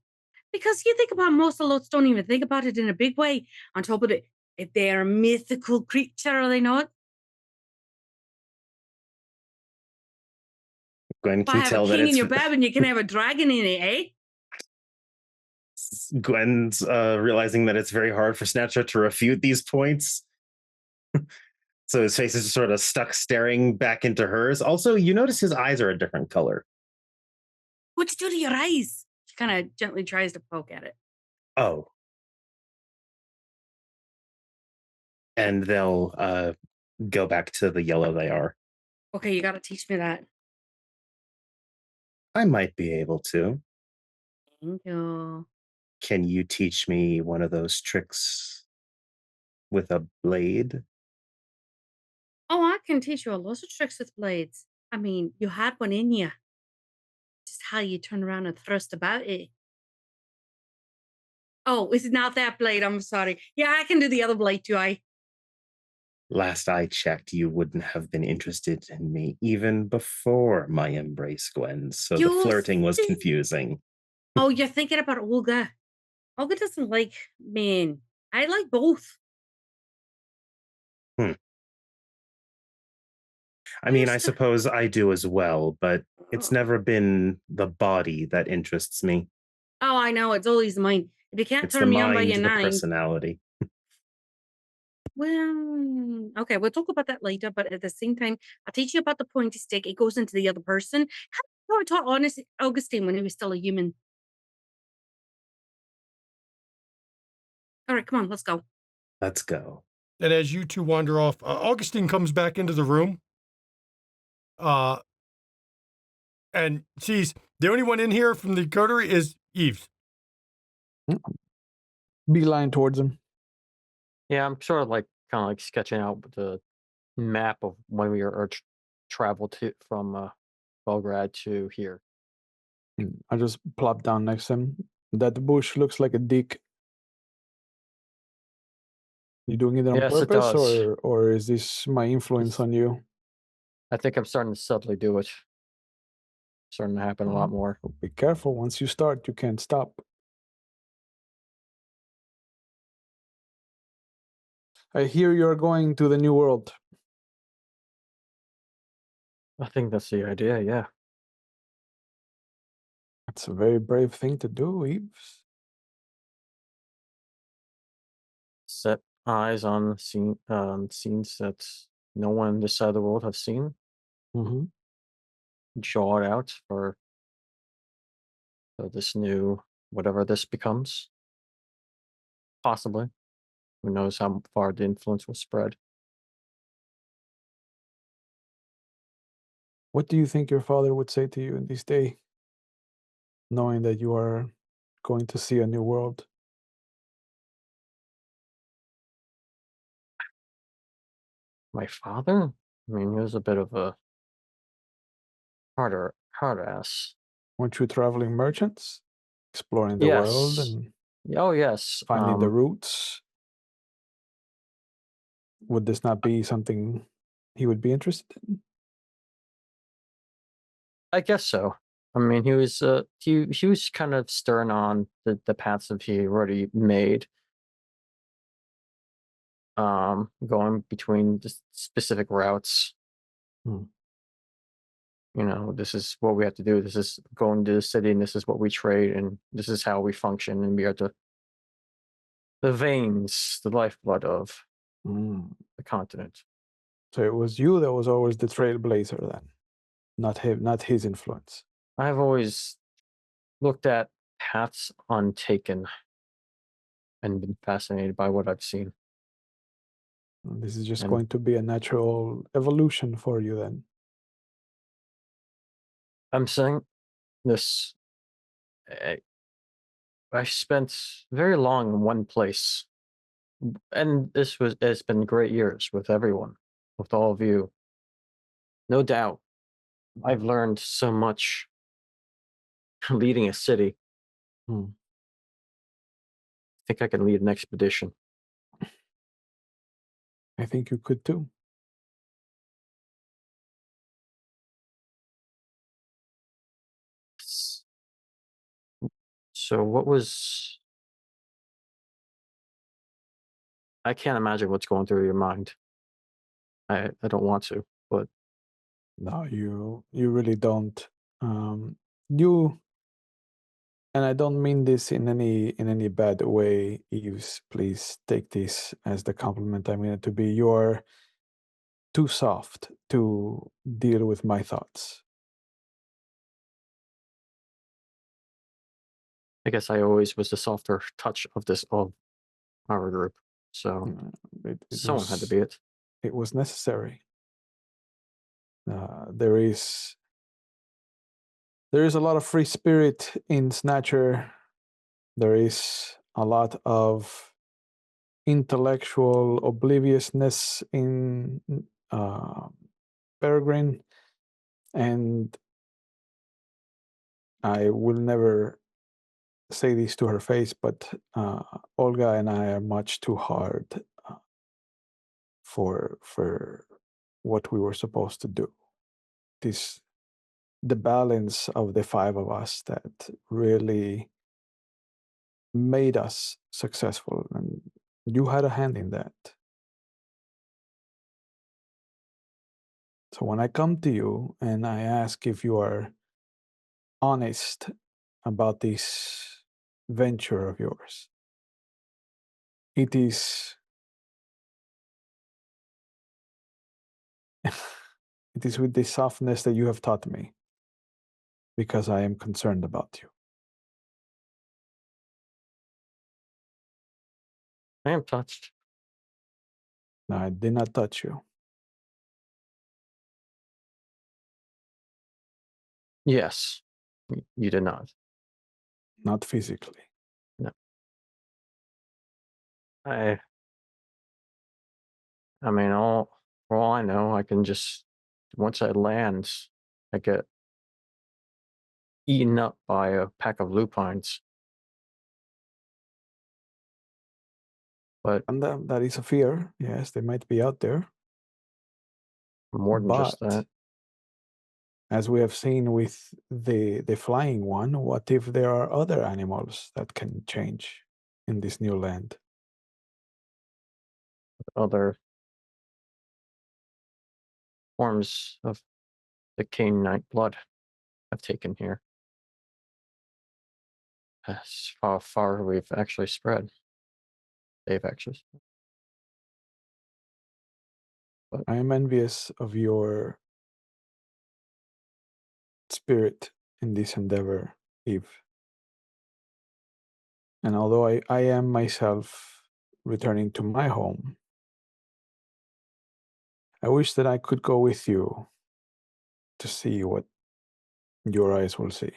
Because you think about most lots don't even think about it in a big way. On top of it, if they're a mythical creature, are they not? Gwen If I can have tell a that king it's... in your bed and you can have a dragon in it, eh? Gwen's realizing that it's very hard for Snatcher to refute these points. So his face is just sort of stuck staring back into hers. Also, you notice his eyes are a different color. What'd you do to your eyes? She kind of gently tries to poke at it. Oh. And they'll go back to the yellow they are. Okay, you got to teach me that. I might be able to. Thank you. Can you teach me one of those tricks with a blade? Oh, I can teach you a lot of tricks with blades. I mean, you had one in you. Just how you turn around and thrust about it. Oh, it's not that blade. I'm sorry. Yeah, I can do the other blade too. Last I checked, you wouldn't have been interested in me even before my embrace, Gwen, so the You flirting was think- confusing. Oh, you're thinking about Olga. Olga doesn't like men. I like both. I mean, I There's the- suppose I do as well, but it's never been the body that interests me. Oh, I know. It's always the mind. If you can't It's the turn me on by mind, your the nine, personality. well, okay, we'll talk about that later. But at the same time, I'll teach you about the pointy stick. It goes into the other person. How I taught honest Augustine when he was still a human. All right, come on, let's go. Let's go. And as you two wander off, Augustine comes back into the room and sees the only one in here from the coterie is Eves. Beeline towards him. Yeah, I'm sort of like kind of like sketching out the map of when we are traveled to from Belgrade to here. I just plop down next to him. That bush looks like a dick. You doing it on Yes, it purpose, does. or is this my influence on you? I think I'm starting to subtly do it. Starting to happen a lot more. Be careful. Once you start, you can't stop. I hear you're going to the New World. I think that's the idea, yeah. It's a very brave thing to do, Eves. Set eyes on scenes that no one this side of the world have seen. Mm-hmm. Jaw it out for this new whatever this becomes. Possibly. Who knows how far the influence will spread. What do you think your father would say to you in this day, knowing that you are going to see a new world? My father? I mean, he was a bit of a hard ass. Weren't you traveling merchants, exploring the world Yes. and Oh, yes. finding the roots? Would this not be something he would be interested in? I guess so. I mean, he was he was kind of stern on the paths that he already made. Going between just specific routes. Hmm. You know, this is what we have to do. This is going to the city, and this is what we trade, and this is how we function, and we are the veins, the lifeblood of the continent. So it was you that was always the trailblazer then, not him, not his influence. I've always looked at paths untaken and been fascinated by what I've seen. This is just And- going to be a natural evolution for you then. I'm saying this. I spent very long in one place, and it's been great years with everyone, with all of you. No doubt, I've learned so much leading a city. Hmm. I think I can lead an expedition. I think you could too. So what was... I can't imagine what's going through your mind. I don't want to, but No, you really don't. You, and I don't mean this in any bad way, Eves. Please take this as the compliment I mean it to be. You're too soft to deal with my thoughts. I guess I always was the softer touch of our group. So someone had to be it. It was necessary. There is a lot of free spirit in Snatcher. There is a lot of intellectual obliviousness in Peregrine, and I will never say this to her face, but Olga and I are much too hard for what we were supposed to do. This the balance of the five of us that really made us successful, and you had a hand in that. So when I come to you and I ask if you are honest about this venture of yours, it is with the softness that you have taught me, because I am concerned about you. I am touched. No, I did not touch you. Yes, you did not. Not physically. No. I mean, for all I know, I can just, once I land, I get eaten up by a pack of lupines. But And that is a fear. Yes, they might be out there. more than just that. As we have seen with the flying one, what if there are other animals that can change in this new land? Other forms of the Canaanite blood I've taken here. As far we've actually spread. They've actually spread. But I am envious of your spirit in this endeavor, Eve. And although I am myself returning to my home, I wish that I could go with you to see what your eyes will see.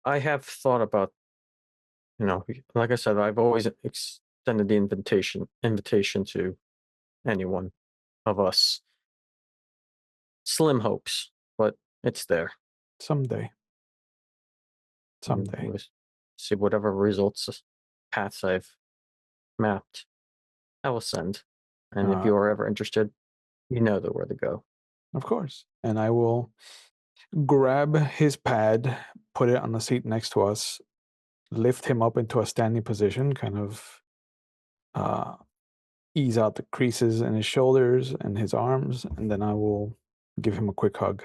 I have thought about, like I said, I've always extended the invitation to anyone of us. Slim hopes, but it's there. Someday. We'll see whatever results, paths I've mapped, I will send. And if you are ever interested, you know where to go. Of course. And I will grab his pad, put it on the seat next to us, lift him up into a standing position, kind of ease out the creases in his shoulders and his arms, and then I will give him a quick hug.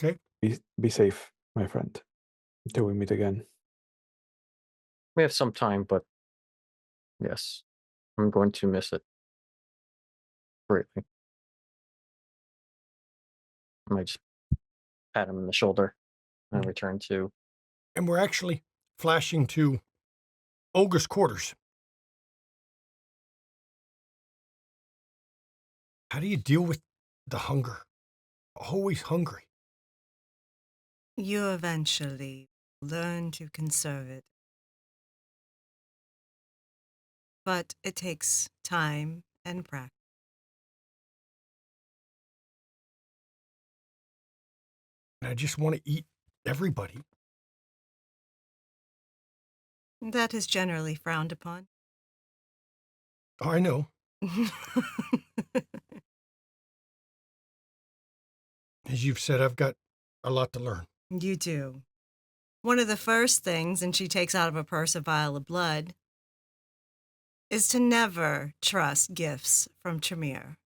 Okay. Be safe, my friend, until we meet again. We have some time, but yes, I'm going to miss it greatly. I might just pat him in the shoulder and return to. And we're actually flashing to Olga's quarters. How do you deal with the hunger? Always hungry. You eventually learn to conserve it. But it takes time and practice. And I just want to eat everybody. That is generally frowned upon. Oh, I know. As you've said, I've got a lot to learn. You do. One of the first things, and she takes out of her purse a vial of blood, is to never trust gifts from Tremere.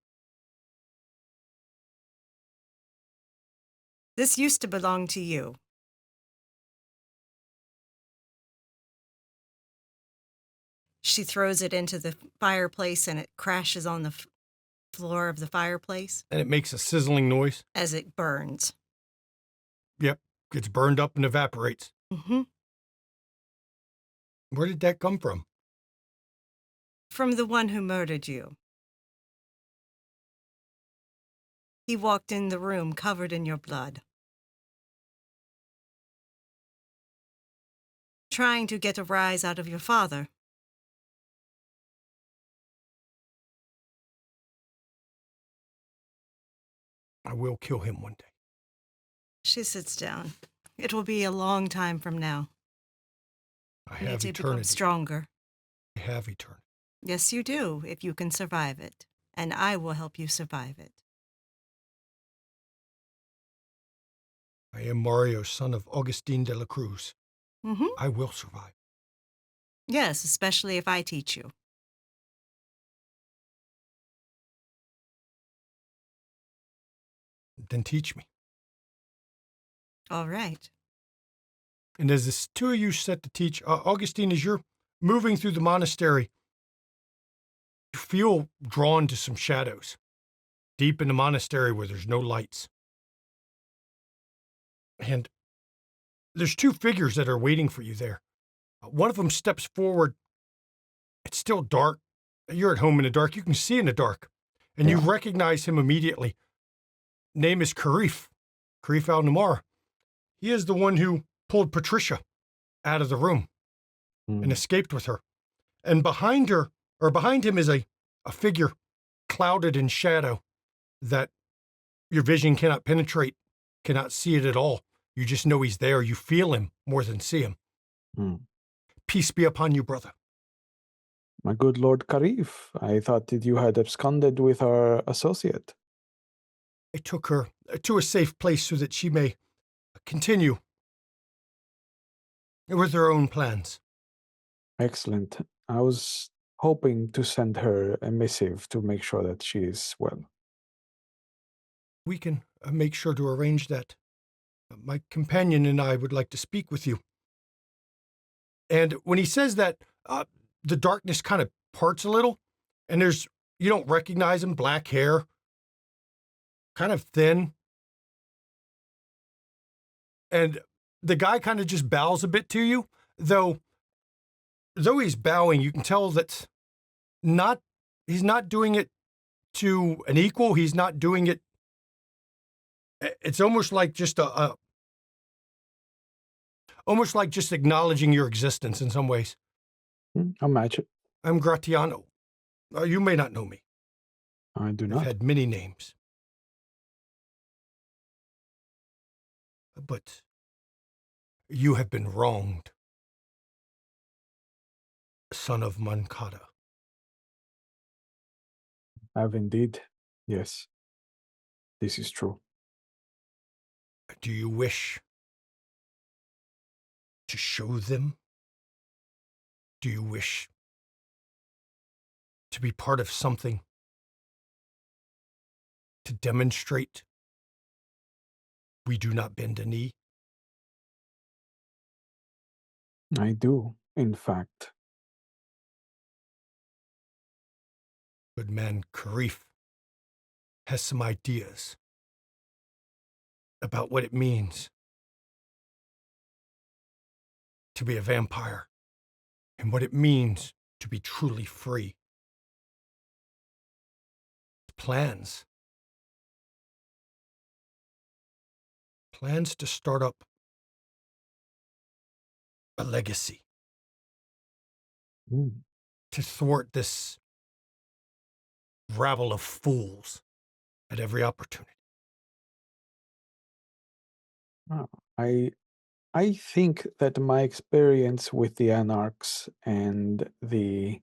This used to belong to you. She throws it into the fireplace and it crashes on the floor of the fireplace. And it makes a sizzling noise. As it burns. Yep. gets burned up and evaporates. Mm-hmm. Where did that come from? From the one who murdered you. He walked in the room covered in your blood, trying to get a rise out of your father. I will kill him one day. She sits down. It will be a long time from now. I You need have to become eternity. stronger. I have eternity. Yes, you do, if you can survive it. And I will help you survive it. I am Mario, son of Augustine de la Cruz. Mm-hmm. I will survive. Yes, especially if I teach you. Then teach me. All right. And as the two of you set to teach, Augustine, as you're moving through the monastery, you feel drawn to some shadows deep in the monastery where there's no lights. And there's two figures that are waiting for you there. One of them steps forward. It's still dark. You're at home in the dark. You can see in the dark. And you recognize him immediately. Name is Karif Al-Namar. He is the one who pulled Patricia out of the room and escaped with her. And behind him is a figure clouded in shadow that your vision cannot penetrate, cannot see it at all. You just know he's there. You feel him more than see him. Peace be upon you, brother. My good Lord Karif, I thought that you had absconded with our associate. I took her to a safe place so that she may continue with her own plans. Excellent. I was hoping to send her a missive to make sure that she is well. We can make sure to arrange that. My companion and I would like to speak with you. And when he says that, the darkness kind of parts a little, and you don't recognize him, black hair, kind of thin. And the guy kind of just bows a bit to you, though he's bowing, you can tell that he's not doing it to an equal. He's not doing it. It's almost like just almost like just acknowledging your existence in some ways. I'll match it. I'm Gratiano. You may not know me. I do not. I've had many names. But you have been wronged, son of Mankata. I've indeed. Yes. This is true. Do you wish to show them? Do you wish to be part of something to demonstrate we do not bend a knee? I do, in fact. Good man Karif has some ideas about what it means to be a vampire and what it means to be truly free. Plans to start up a legacy to thwart this rabble of fools at every opportunity. I think that my experience with the Anarchs and the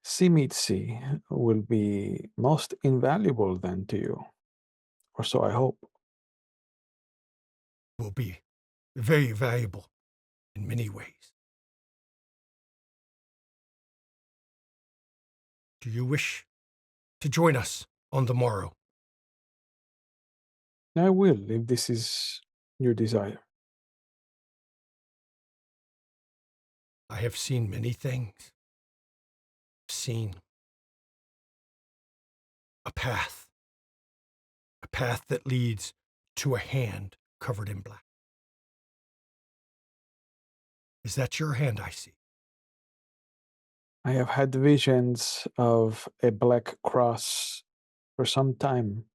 Simitsi will be most invaluable then to you. Or so I hope. Will be very valuable in many ways. Do you wish to join us on the morrow? I will, if this is your desire. I have seen many things. I've seen a path that leads to a hand covered in black. Is that your hand I see? I have had visions of a black cross for some time.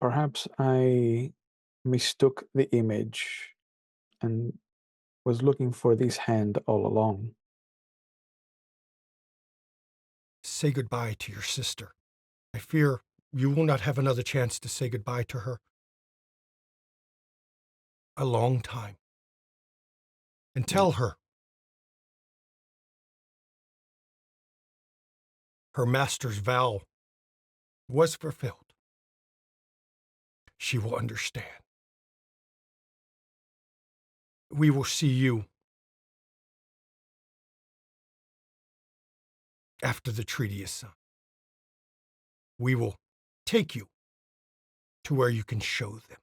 Perhaps I mistook the image and was looking for this hand all along. Say goodbye to your sister. I fear you will not have another chance to say goodbye to her. A long time. And tell her her master's vow was fulfilled. She will understand. We will see you after the treaty is signed. We will take you to where you can show them.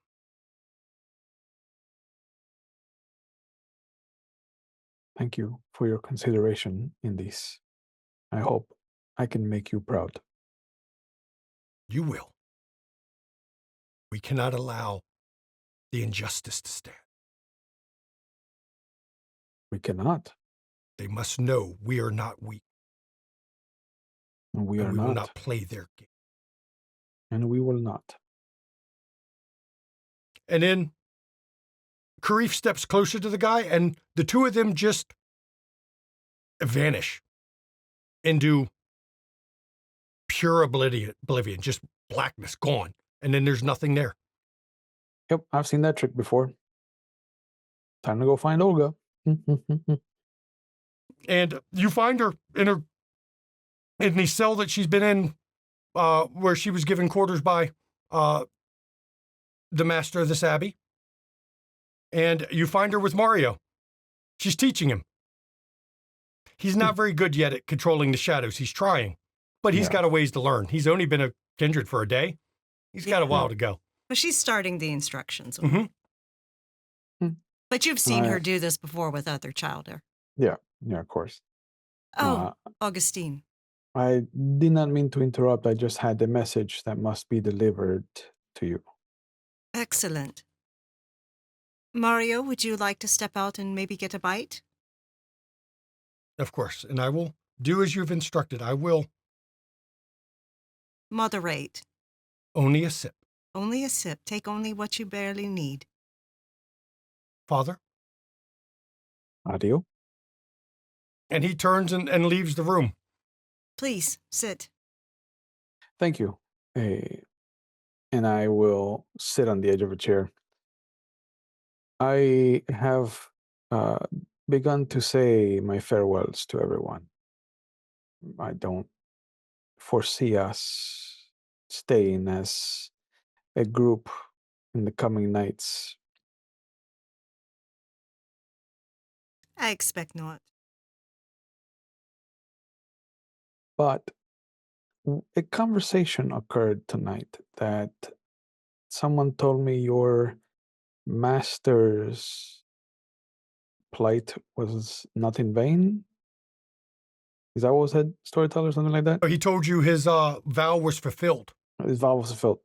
Thank you for your consideration in this. I hope I can make you proud. You will. We cannot allow the injustice to stand. We cannot. They must know we are not weak. And we and are we not. will not play their game. And we will not. And then Karif steps closer to the guy, and the two of them just vanish into pure oblivion, just blackness, gone. And then there's nothing there. Yep, I've seen that trick before. Time to go find Olga. And you find her in the cell that she's been in, where she was given quarters by the master of this abbey. And you find her with Mario. She's teaching him. He's not very good yet at controlling the shadows. He's trying, but he's got a ways to learn. He's only been a kindred for a day. He's got a while to go. But she's starting the instructions. But you've seen her do this before with other childer. Yeah, of course. Oh, Augustine. I did not mean to interrupt. I just had a message that must be delivered to you. Excellent. Mario, would you like to step out and maybe get a bite? Of course, and I will do as you've instructed. I will. Moderate. Only a sip. Only a sip. Take only what you barely need. Father? Adio? And he turns and leaves the room. Please, sit. Thank you. And I will sit on the edge of a chair. I have begun to say my farewells to everyone. I don't foresee us staying as a group in the coming nights. I expect not. But a conversation occurred tonight that someone told me your master's plight was not in vain. Is that what was said, storyteller, something like that? He told you his vow was fulfilled. His vow was fulfilled.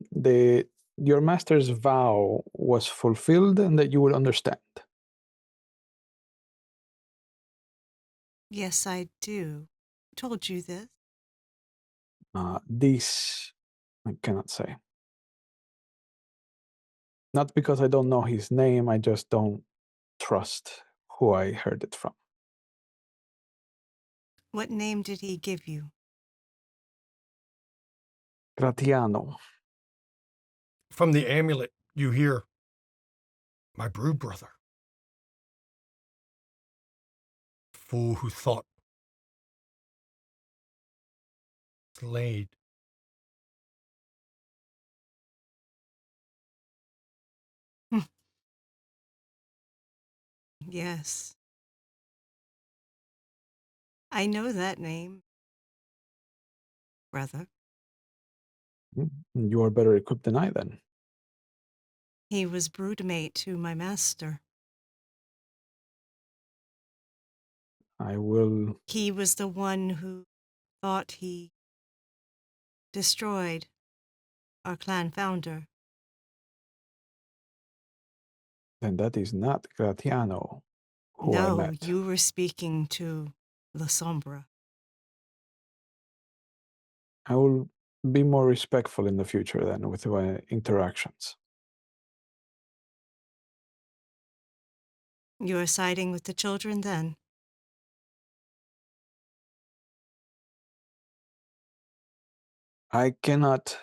Your master's vow was fulfilled, and that you would understand. Yes, I do. I told you this. This I cannot say. Not because I don't know his name, I just don't trust who I heard it from. What name did he give you? Gratiano. From the amulet, you hear, my brood brother. Fool who thought. Slayed. Yes. I know that name, brother. You are better equipped than I, then. He was broodmate to my master. I will... He was the one who thought he destroyed our clan founder. Then that is not Gratiano, who I No, met. you were speaking to La Sombra. I will be more respectful in the future then with my interactions. You are siding with the children then? I cannot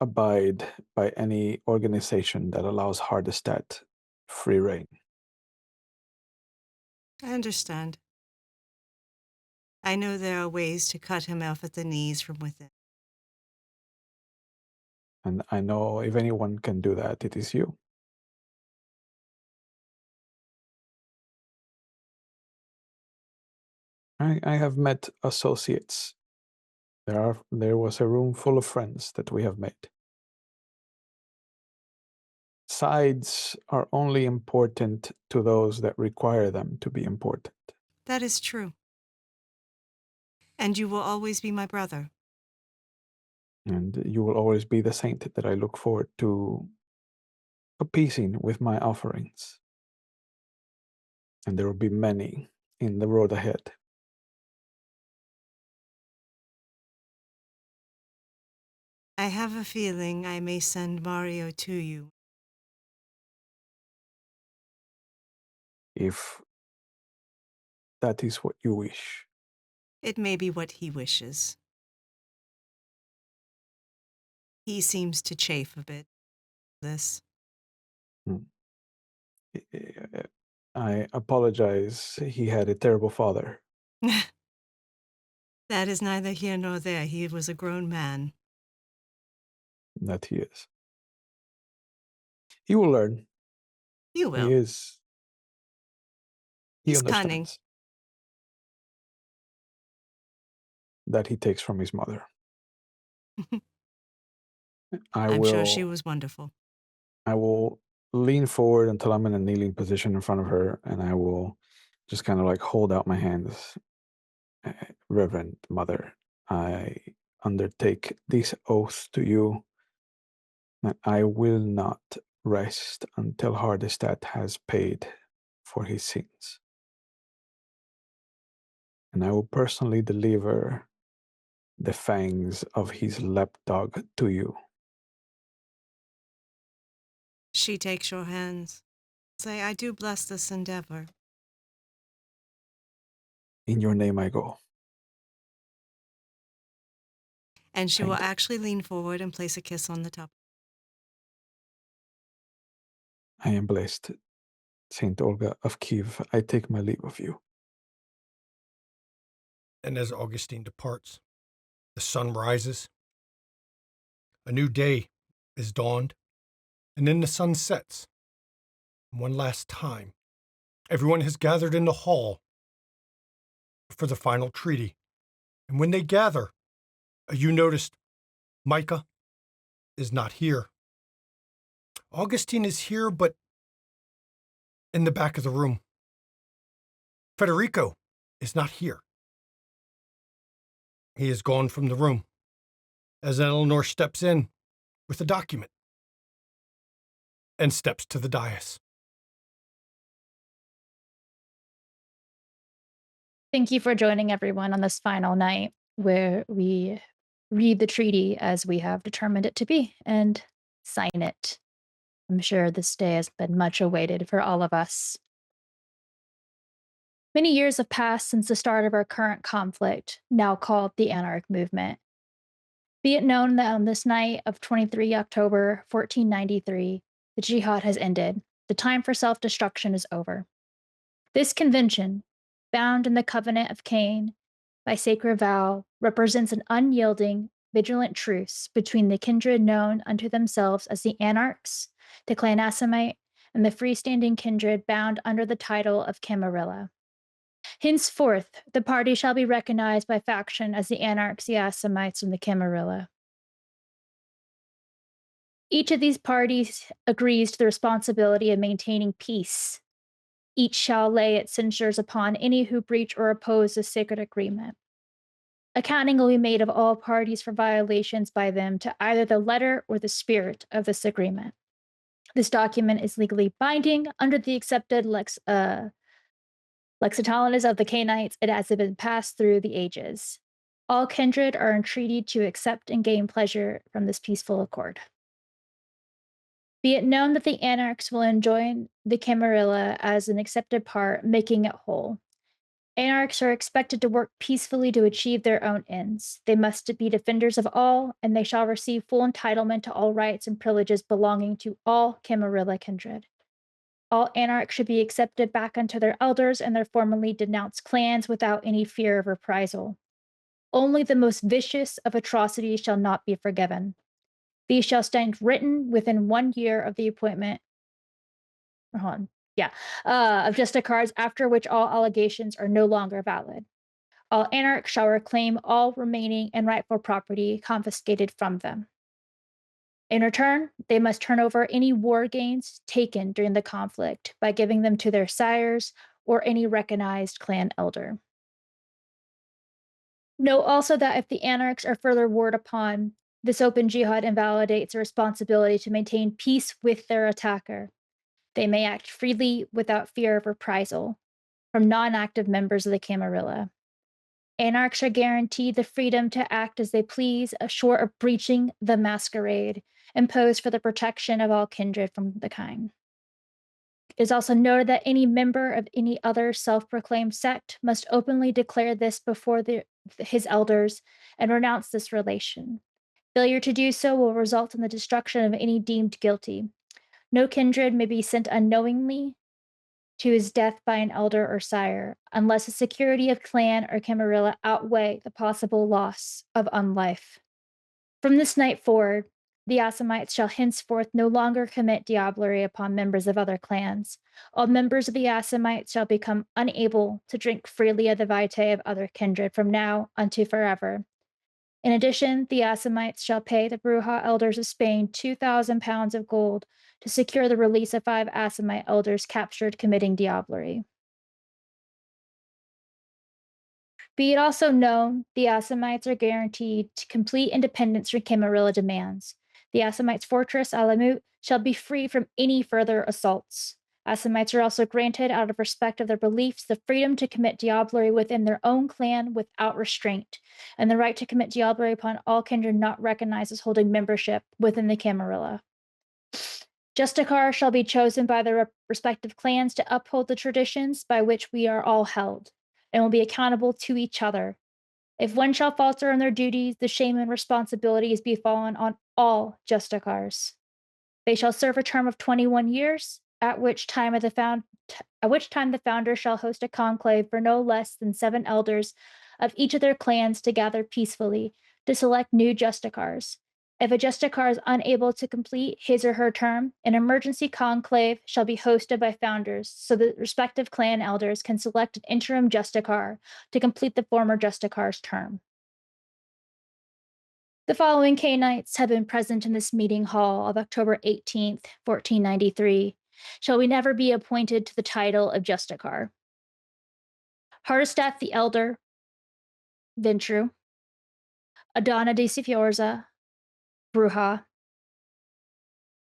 abide by any organization that allows Hardestat free reign. I understand. I know there are ways to cut him off at the knees from within. And I know if anyone can do that, it is you. I have met associates. There was a room full of friends that we have made. Sides are only important to those that require them to be important. That is true. And you will always be my brother. And you will always be the saint that I look forward to appeasing with my offerings. And there will be many in the road ahead. I have a feeling I may send Mario to you. If that is what you wish. It may be what he wishes. He seems to chafe a bit. This. I apologize. He had a terrible father. That is neither here nor there. He was a grown man. That he is. He will learn. You will. He is. He He's understands cunning. that he takes from his mother. I'm sure she was wonderful. I will lean forward until I'm in a kneeling position in front of her, and I will just kind of like hold out my hands. Reverend Mother, I undertake this oath to you that I will not rest until Hardestat has paid for his sins. And I will personally deliver the fangs of his lapdog to you. She takes your hands. Say, I do bless this endeavor. In your name I go. And she will And actually lean forward and place a kiss on the top. I am blessed. Saint Olga of Kiev, I take my leave of you. And as Augustine departs, the sun rises. A new day is dawned, and then the sun sets. One last time, everyone has gathered in the hall for the final treaty. And when they gather, you noticed Micah is not here. Augustine is here, but in the back of the room. Federico is not here. He is gone from the room as Eleanor steps in with a document and steps to the dais. Thank you for joining everyone on this final night where we read the treaty as we have determined it to be and sign it. I'm sure this day has been much awaited for all of us. Many years have passed since the start of our current conflict, now called the Anarch Movement. Be it known that on this night of 23 October 1493, the jihad has ended. The time for self-destruction is over. This convention, bound in the covenant of Cain by sacred vow, represents an unyielding, vigilant truce between the kindred known unto themselves as the Anarchs, the Clan Assamite, and the freestanding kindred bound under the title of Camarilla. Henceforth, the party shall be recognized by faction as the Anarchs, the Assamites, and the Camarilla. Each of these parties agrees to the responsibility of maintaining peace. Each shall lay its censures upon any who breach or oppose this sacred agreement. Accounting will be made of all parties for violations by them to either the letter or the spirit of this agreement. This document is legally binding under the accepted Lexicon is of the Canaanites, it has been passed through the ages. All kindred are entreated to accept and gain pleasure from this peaceful accord. Be it known that the anarchs will enjoin the Camarilla as an accepted part, making it whole. Anarchs are expected to work peacefully to achieve their own ends. They must be defenders of all, and they shall receive full entitlement to all rights and privileges belonging to all Camarilla kindred. All anarchs should be accepted back unto their elders and their formerly denounced clans without any fear of reprisal. Only the most vicious of atrocities shall not be forgiven. These shall stand written within 1 year of the appointment. Of Justicars, after which all allegations are no longer valid. All anarchs shall reclaim all remaining and rightful property confiscated from them. In return, they must turn over any war gains taken during the conflict by giving them to their sires or any recognized clan elder. Note also that if the anarchs are further warred upon, this open jihad invalidates their responsibility to maintain peace with their attacker. They may act freely without fear of reprisal from non-active members of the Camarilla. Anarchs are guaranteed the freedom to act as they please, short of breaching the masquerade imposed for the protection of all kindred from the kind. It is also noted that any member of any other self-proclaimed sect must openly declare this before his elders and renounce this relation. Failure to do so will result in the destruction of any deemed guilty. No kindred may be sent unknowingly to his death by an elder or sire, unless the security of clan or Camarilla outweigh the possible loss of unlife. From this night forward, the Assamites shall henceforth no longer commit diablerie upon members of other clans. All members of the Assamites shall become unable to drink freely of the vitae of other kindred from now unto forever. In addition, the Assamites shall pay the Bruja elders of Spain 2,000 pounds of gold to secure the release of 5 Assamite elders captured committing diablerie. Be it also known, the Assamites are guaranteed complete independence from Camarilla demands. The Assamites' fortress, Alamut, shall be free from any further assaults. Assamites are also granted, out of respect of their beliefs, the freedom to commit diablerie within their own clan without restraint, and the right to commit diablerie upon all kindred not recognized as holding membership within the Camarilla. Justicar shall be chosen by their respective clans to uphold the traditions by which we are all held, and will be accountable to each other. If one shall falter in their duties, the shame and responsibility is befallen on all Justicars. They shall serve a term of 21 years, at which time the founder shall host a conclave for no less than 7 elders of each of their clans to gather peacefully to select new Justicars. If a Justicar is unable to complete his or her term, an emergency conclave shall be hosted by founders so that respective clan elders can select an interim Justicar to complete the former Justicar's term. The following Canaanites have been present in this meeting hall of October 18th, 1493. Shall we never be appointed to the title of Justicar? Hardestaff the Elder, Ventru. Adana de Sifiorza, Bruja.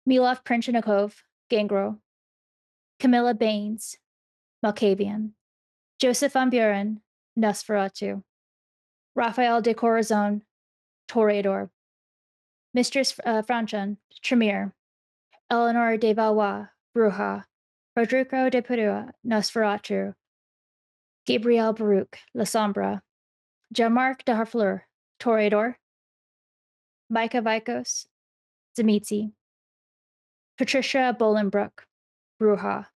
Milov Princhanikov, Gangro. Camilla Baines, Malkavian. Joseph Van Buren, Nosferatu. Raphael de Corazon, Toreador. Mistress Franchan, Tremere. Eleanor de Valois, Bruja. Rodrigo de Padua, Nosferatu. Gabriel Baruch, La Sombra. Jean-Marc de Harfleur, Toreador. Micah Vikos, Zemitzi. Patricia Bolenbrook, Bruja.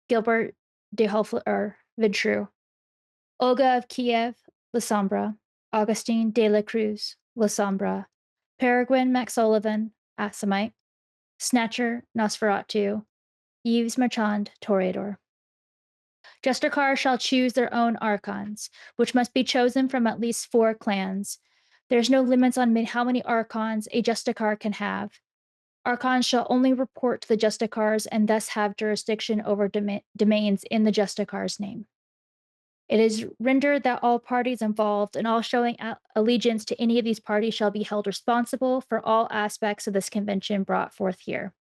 Gilbert de Harfleur, Ventru. Olga of Kiev, La Sombra. Augustine de la Cruz, La Sombra. Peregrine MacSullivan, Assamite. Snatcher, Nosferatu. Yves Marchand, Toreador. Justicar shall choose their own archons, which must be chosen from at least 4 clans. There's no limits on how many archons a Justicar can have. Archons shall only report to the Justicars and thus have jurisdiction over domains in the Justicar's name. It is rendered that all parties involved and all showing allegiance to any of these parties shall be held responsible for all aspects of this convention brought forth here.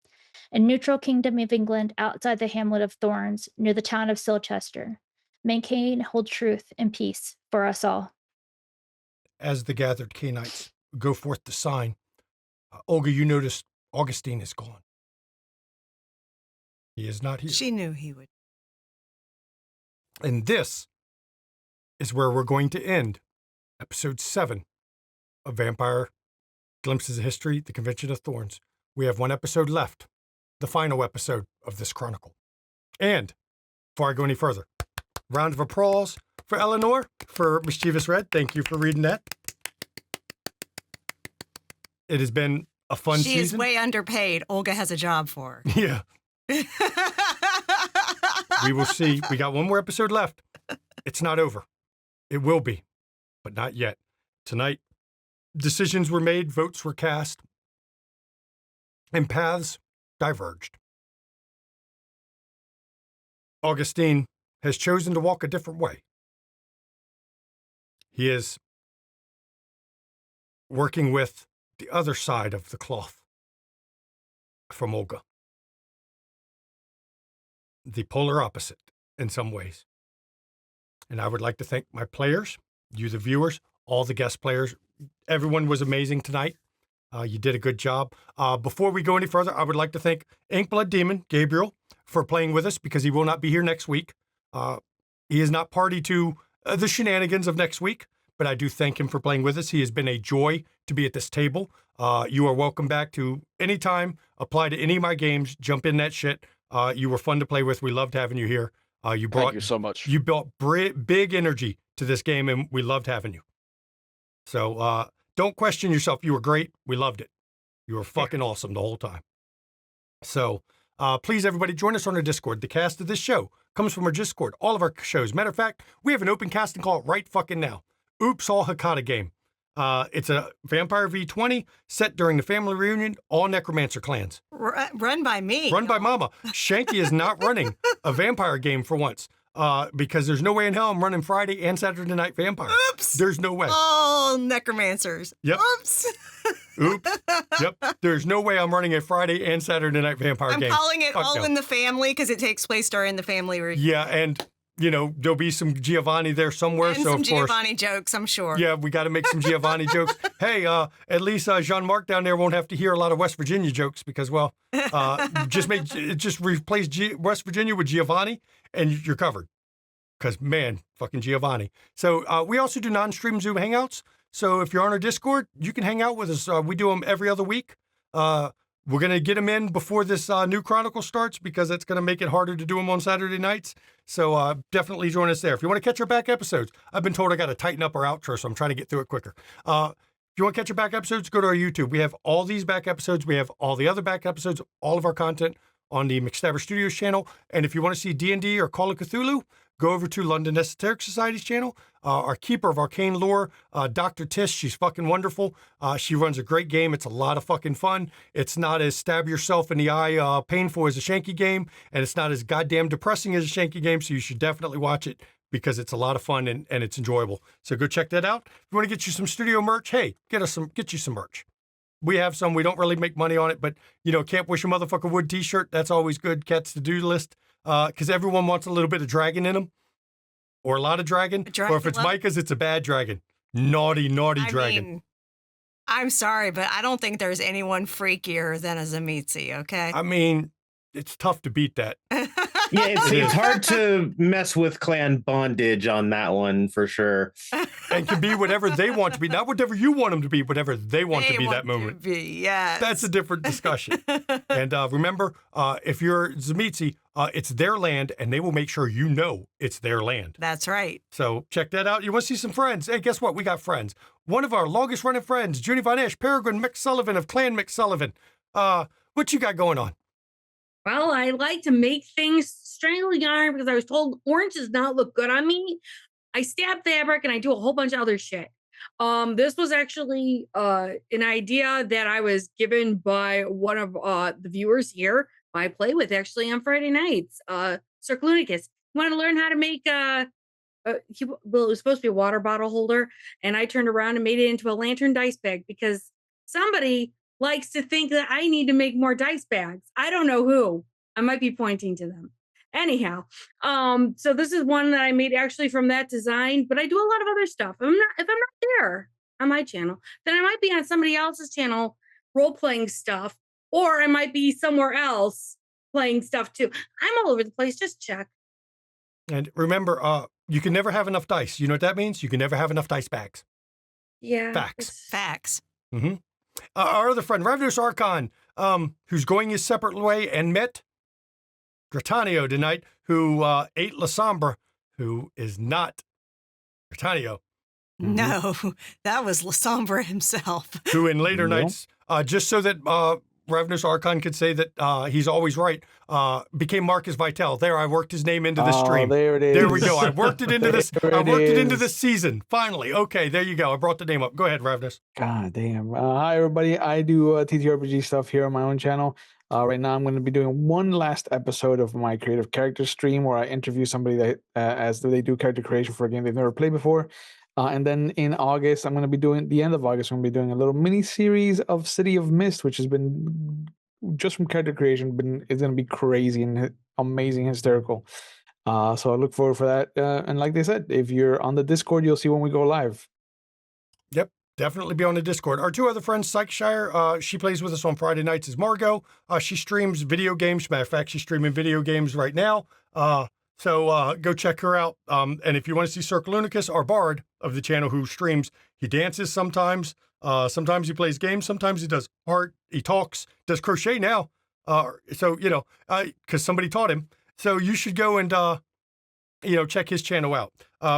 A neutral kingdom of England outside the hamlet of Thorns, near the town of Silchester. Maintain, hold truth, and peace for us all. As the gathered Canaanites go forth to sign, Olga, you notice Augustine is gone. He is not here. She knew he would. And this is where we're going to end episode 7 of Vampire Glimpses of History, The Convention of Thorns. We have one episode left, the final episode of this chronicle. And before I go any further, round of applause for Eleanor for Mischievous Red. Thank you for reading that. It has been a fun season. She is way underpaid. Olga has a job for her. Yeah. We will see. We got one more episode left. It's not over. It will be, but not yet. Tonight, decisions were made, votes were cast, and paths diverged. Augustine has chosen to walk a different way. He is working with the other side of the cloth from Olga. The polar opposite in some ways. And I would like to thank my players, you the viewers, all the guest players. Everyone was amazing tonight. You did a good job. Before we go any further, I would like to thank Inkblood Demon, Gabriel, for playing with us because he will not be here next week. He is not party to the shenanigans of next week, but I do thank him for playing with us. He has been a joy to be at this table. You are welcome back to any time. Apply to any of my games. Jump in that shit. You were fun to play with. We loved having you here. Thank you so much. You brought big energy to this game, and we loved having you. So don't question yourself. You were great. We loved it. You were fucking awesome the whole time. So please, everybody, join us on our Discord. The cast of this show comes from our Discord. All of our shows. Matter of fact, we have an open casting call right fucking now. Oops, All Hakata game. It's a Vampire V20 set during the family reunion, all Necromancer clans. Run by me. Run by Mama. Shanky is not running a vampire game for once because there's no way in hell I'm running Friday and Saturday Night Vampire. Oops. There's no way. All Necromancers. Yep. Oops. Oops. Yep. There's no way I'm running a Friday and Saturday Night Vampire game. I'm calling it Fuck All no. in the Family because it takes place during the family reunion. Yeah, and you know, there'll be some Giovanni there somewhere. And so some of course, Giovanni jokes, I'm sure. yeah, we got to make some Giovanni jokes. Hey, at least Jean-Marc down there won't have to hear a lot of West Virginia jokes because, well, just replace West Virginia with Giovanni and you're covered. Because, man, fucking Giovanni. So we also do non-stream Zoom Hangouts. So if you're on our Discord, you can hang out with us. We do them every other week. We're going to get them in before this new Chronicle starts because it's going to make it harder to do them on Saturday nights. So definitely join us there. If you want to catch our back episodes, I've been told I got to tighten up our outro, so I'm trying to get through it quicker. If you want to catch our back episodes, go to our YouTube. We have all these back episodes. We have all the other back episodes, all of our content on the McStabber Studios channel. And if you want to see D&D or Call of Cthulhu, go over to London Esoteric Society's channel. Our keeper of arcane lore, Dr. Tish, she's fucking wonderful. She runs a great game. It's a lot of fucking fun. It's not as stab yourself in the eye painful as a Shanky game, and it's not as goddamn depressing as a Shanky game, so you should definitely watch it because it's a lot of fun and it's enjoyable. So go check that out. If you want to get you some studio merch, hey, get you some merch. We have some. We don't really make money on it, but, you know, Can't Wish a Motherfucker Would t-shirt, that's always good. Cat's to-do list. Because everyone wants a little bit of dragon in them, or a lot of dragon, or if it's Micah's, it's a bad dragon. Naughty dragon. Mean, I'm sorry, but I don't think there's anyone freakier than a Zamitzi, okay? I mean, it's tough to beat that. Yeah, it's hard to mess with clan bondage on that one for sure. And can be whatever they want to be, not whatever you want them to be, whatever they want to be that moment. Yes. That's a different discussion. And remember, if you're Zamitzi, it's their land, and they will make sure you know it's their land. That's right. So check that out. You want to see some friends? Hey, guess what? We got friends. One of our longest running friends, Junie Von Esch, Peregrine McSullivan of Clan McSullivan. What you got going on? Well, I like to make things strangle yarn because I was told orange does not look good on me. I stab fabric and I do a whole bunch of other shit. This was actually an idea that I was given by one of the viewers here. I play with actually on Friday nights. Sir Clunicus wanted to learn how to make it was supposed to be a water bottle holder, and I turned around and made it into a lantern dice bag because somebody likes to think that I need to make more dice bags. I don't know who. I might be pointing to them. Anyhow, so this is one that I made actually from that design, but I do a lot of other stuff. If I'm not there on my channel, then I might be on somebody else's channel role playing stuff, or I might be somewhere else playing stuff too. I'm all over the place. Just check. And remember, you can never have enough dice. You know what that means? You can never have enough dice bags. Yeah. Facts. Facts. Mm-hmm. Our other friend, Ravnos Archon, who's going his separate way and met Gratanio tonight, who ate La Sombra, who is not Gratanio. Mm-hmm. No, that was La Sombra himself. Who in later nights, just so that Ravnos Archon could say that he's always right, became Marcus Vitel. There, I worked his name into the stream. There it is. There we go. I worked it into this. I worked it into this season. Finally. Okay, there you go. I brought the name up. Go ahead, Ravnos. God damn. Hi, everybody. I do TTRPG stuff here on my own channel. Right now, I'm going to be doing one last episode of my creative character stream where I interview somebody that as they do character creation for a game they've never played before. And then in August, I'm going to be doing the end of August. I'm going to be doing a little mini series of City of Mist, which has been just from character creation. It's going to be crazy and amazing, hysterical. So I look forward for that. And like they said, if you're on the Discord, you'll see when we go live. Yep. Definitely be on the Discord. Our two other friends, Psychshire, she plays with us on Friday nights, is Margot. She streams video games. Matter of fact, she's streaming video games right now. So go check her out. And if you want to see Cirque Lunicus, our bard of the channel who streams, he dances sometimes. Sometimes he plays games. Sometimes he does art. He talks, does crochet now. So, you know, because somebody taught him. So you should go and, check his channel out.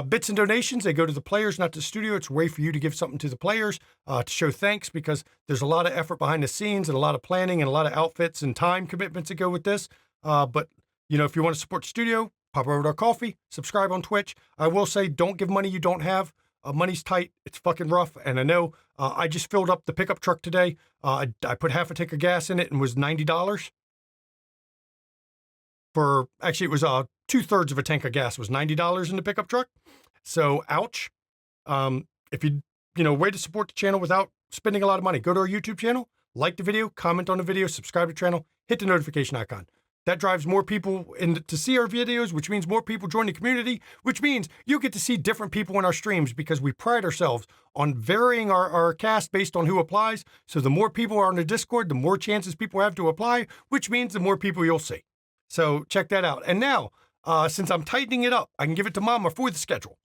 Bits and donations, they go to the players, not to the studio. It's a way for you to give something to the players to show thanks, because there's a lot of effort behind the scenes and a lot of planning and a lot of outfits and time commitments that go with this. But, if you want to support the studio, pop over to our Ko-fi, subscribe on Twitch. I will say, don't give money you don't have. Money's tight. It's fucking rough. And I know I just filled up the pickup truck today. I put half a tank of gas in it and was $90. Actually, it was 2/3 of a tank of gas was $90 in the pickup truck. So, ouch. If you, way to support the channel without spending a lot of money, go to our YouTube channel, like the video, comment on the video, subscribe to the channel, hit the notification icon. That drives more people in to see our videos, which means more people join the community, which means you get to see different people in our streams, because we pride ourselves on varying our cast based on who applies. So the more people are on the Discord, the more chances people have to apply, which means the more people you'll see. So check that out. And now, since I'm tightening it up, I can give it to Mama for the schedule.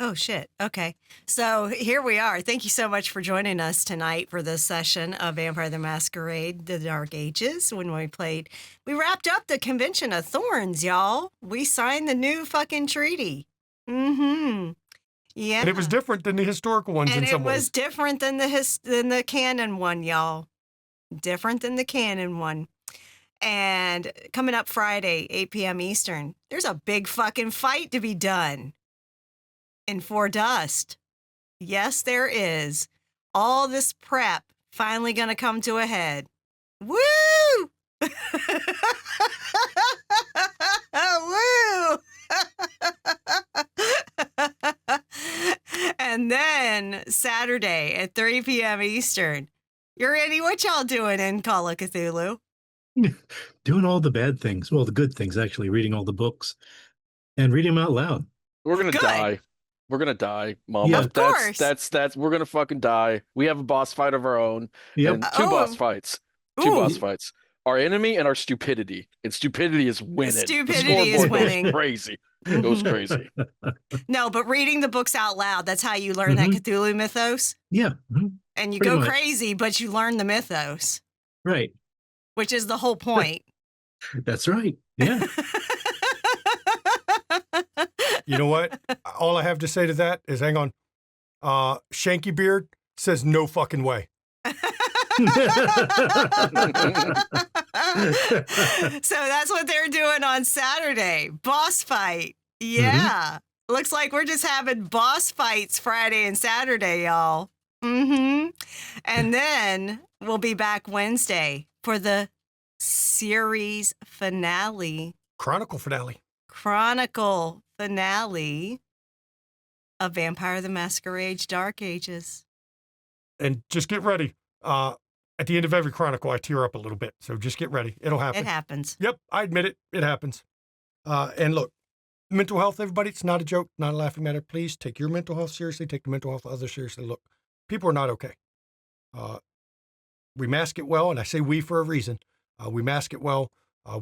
Oh, shit. Okay. So here we are. Thank you so much for joining us tonight for this session of Vampire the Masquerade, The Dark Ages, when we wrapped up the convention of Thorns, y'all. We signed the new fucking treaty. Mm-hmm. Yeah. And it was different than the historical ones in some ways. And it was different than the canon one, y'all. Different than the canon one. And coming up Friday, 8 p.m. Eastern, there's a big fucking fight to be done in For Dust. Yes, there is. All this prep finally going to come to a head. Woo! Woo! And then Saturday at 3 p.m. Eastern, Randy, what y'all doing in Call of Cthulhu? Doing all the bad things. Well, the good things, actually. Reading all the books and reading them out loud. We're going to die. We're going to die, Mom. Yeah. Of course. That's, we're going to fucking die. We have a boss fight of our own. Yep. And two boss fights. Our enemy and our stupidity. And stupidity is winning. Stupidity is winning. Goes crazy. It goes crazy. No, but reading the books out loud, that's how you learn that Cthulhu mythos. Yeah. And you Pretty go much. crazy, but you learn the mythos. Right. Which is the whole point. That's right. Yeah. You know what? All I have to say to that is, hang on. Shanky Beard says no fucking way. So that's what they're doing on Saturday. Boss fight. Yeah. Looks like we're just having boss fights Friday and Saturday, y'all. And then we'll be back Wednesday for the series finale. Chronicle finale of Vampire the Masquerade Dark Ages. And just get ready. At the end of every chronicle, I tear up a little bit. So just get ready. It'll happen. It happens. Yep, I admit it. It happens. And look, mental health, everybody, it's not a joke, not a laughing matter. Please take your mental health seriously. Take the mental health of others seriously. Look, people are not okay. We mask it well, and I say we for a reason. We mask it well.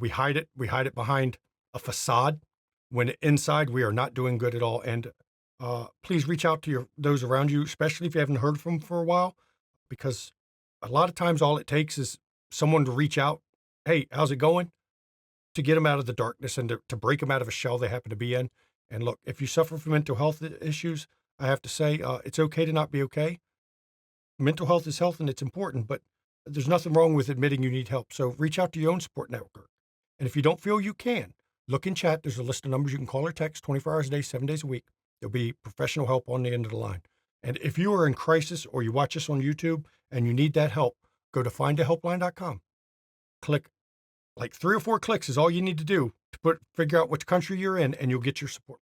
We hide it. We hide it behind a facade when inside we are not doing good at all. And please reach out to those around you, especially if you haven't heard from them for a while, because a lot of times all it takes is someone to reach out. Hey, how's it going? To get them out of the darkness and to break them out of a shell they happen to be in. And look, if you suffer from mental health issues, I have to say, it's okay to not be okay. Mental health is health and it's important, but there's nothing wrong with admitting you need help. So reach out to your own support network. And if you don't feel you can, look in chat. There's a list of numbers you can call or text 24 hours a day, 7 days a week. There'll be professional help on the end of the line. And if you are in crisis or you watch us on YouTube and you need that help, go to findahelpline.com. Click like 3 or 4 clicks is all you need to do to figure out which country you're in, and you'll get your support.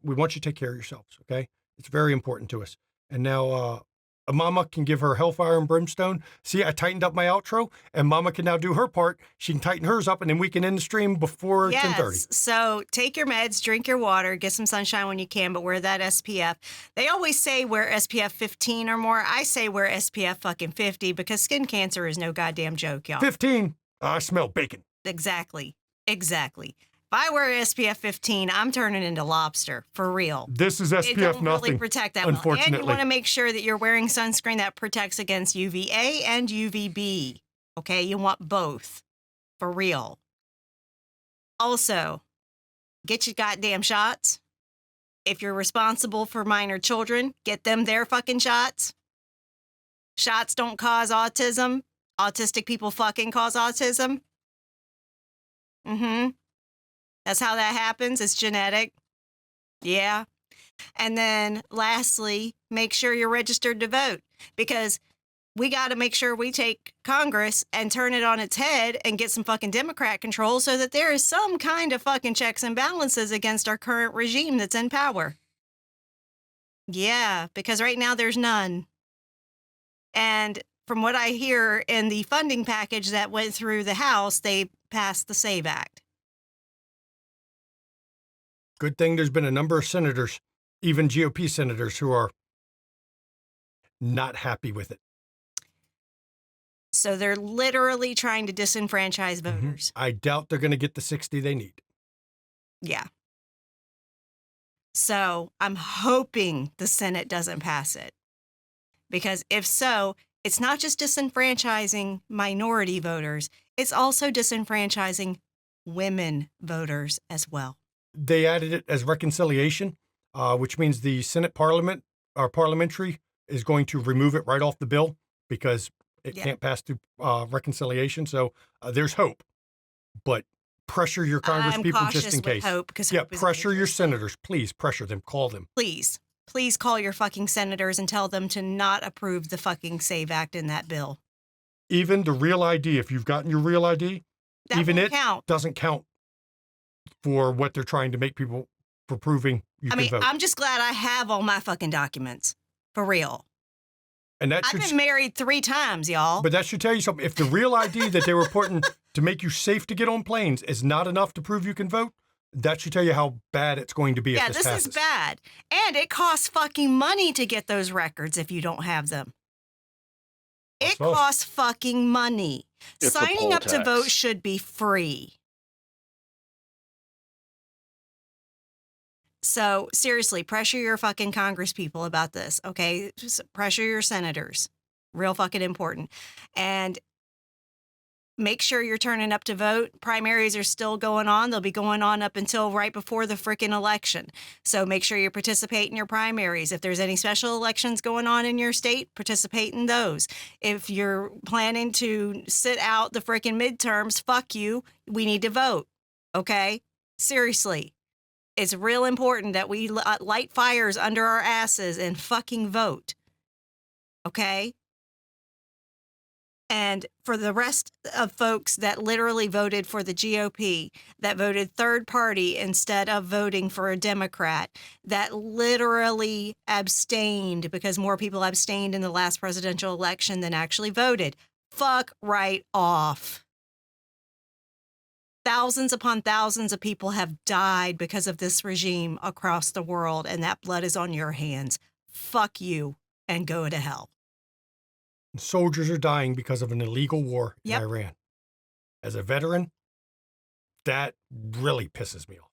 We want you to take care of yourselves, okay? It's very important to us. And now Mama can give her hellfire and brimstone. See, I tightened up my outro, and Mama can now do her part. She can tighten hers up, and then we can end the stream before 10:30. So take your meds, drink your water, get some sunshine when you can, but wear that SPF. They always say wear SPF 15 or more. I say wear SPF fucking 50 because skin cancer is no goddamn joke, y'all. 15. I smell bacon. Exactly. If I wear SPF 15, I'm turning into lobster, for real. This is SPF it don't nothing, really protect that well. unfortunately. And you want to make sure that you're wearing sunscreen that protects against UVA and UVB. Okay, you want both, for real. Also, get your goddamn shots. If you're responsible for minor children, get them their fucking shots. Shots don't cause autism. Autistic people fucking cause autism. That's how that happens. It's genetic. Yeah. And then lastly, make sure you're registered to vote, because we got to make sure we take Congress and turn it on its head and get some fucking Democrat control so that there is some kind of fucking checks and balances against our current regime that's in power. Yeah, because right now there's none. And from what I hear in the funding package that went through the House, they passed the SAVE Act. Good thing there's been a number of senators, even GOP senators, who are not happy with it. So they're literally trying to disenfranchise voters. I doubt they're going to get the 60 they need. Yeah. So I'm hoping the Senate doesn't pass it. Because if so, it's not just disenfranchising minority voters, it's also disenfranchising women voters as well. They added it as reconciliation, which means the Senate parliamentary is going to remove it right off the bill because it can't pass through reconciliation. So there's hope, but pressure your Congress people just in case. Hope, pressure your senators. Please pressure them. Call them. Please call your fucking senators and tell them to not approve the fucking SAVE Act in that bill. Even the real ID, if you've gotten your real ID, that even it count. Doesn't count for what they're trying to make people for proving you can vote. I'm just glad I have all my fucking documents. For real. And that I've been married 3 times, y'all. But that should tell you something. If the real ID that they were putting to make you safe to get on planes is not enough to prove you can vote, that should tell you how bad it's going to be if this passes. Is bad. And it costs fucking money to get those records if you don't have them. It costs fucking money. It's Signing up to vote should be free. So seriously, pressure your fucking Congress people about this, okay? Just pressure your senators. Real fucking important. And make sure you're turning up to vote. Primaries are still going on. They'll be going on up until right before the freaking election. So make sure you participate in your primaries. If there's any special elections going on in your state, participate in those. If you're planning to sit out the freaking midterms, fuck you. We need to vote, okay? Seriously. It's real important that we light fires under our asses and fucking vote. Okay? And for the rest of folks that literally voted for the GOP, that voted third party instead of voting for a Democrat, that literally abstained because more people abstained in the last presidential election than actually voted, fuck right off. Thousands upon thousands of people have died because of this regime across the world, and that blood is on your hands. Fuck you and go to hell. Soldiers are dying because of an illegal war in Yep. Iran. As a veteran, that really pisses me off.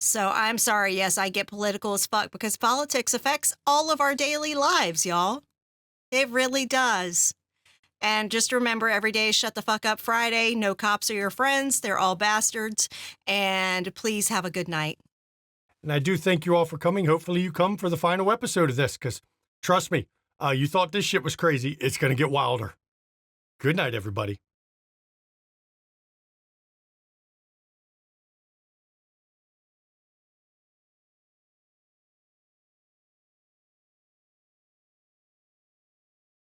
So I'm sorry, yes, I get political as fuck because politics affects all of our daily lives, y'all. It really does. And just remember, every day is Shut the Fuck Up Friday. No cops are your friends. They're all bastards. And please have a good night. And I do thank you all for coming. Hopefully you come for the final episode of this, because trust me, you thought this shit was crazy. It's going to get wilder. Good night, everybody.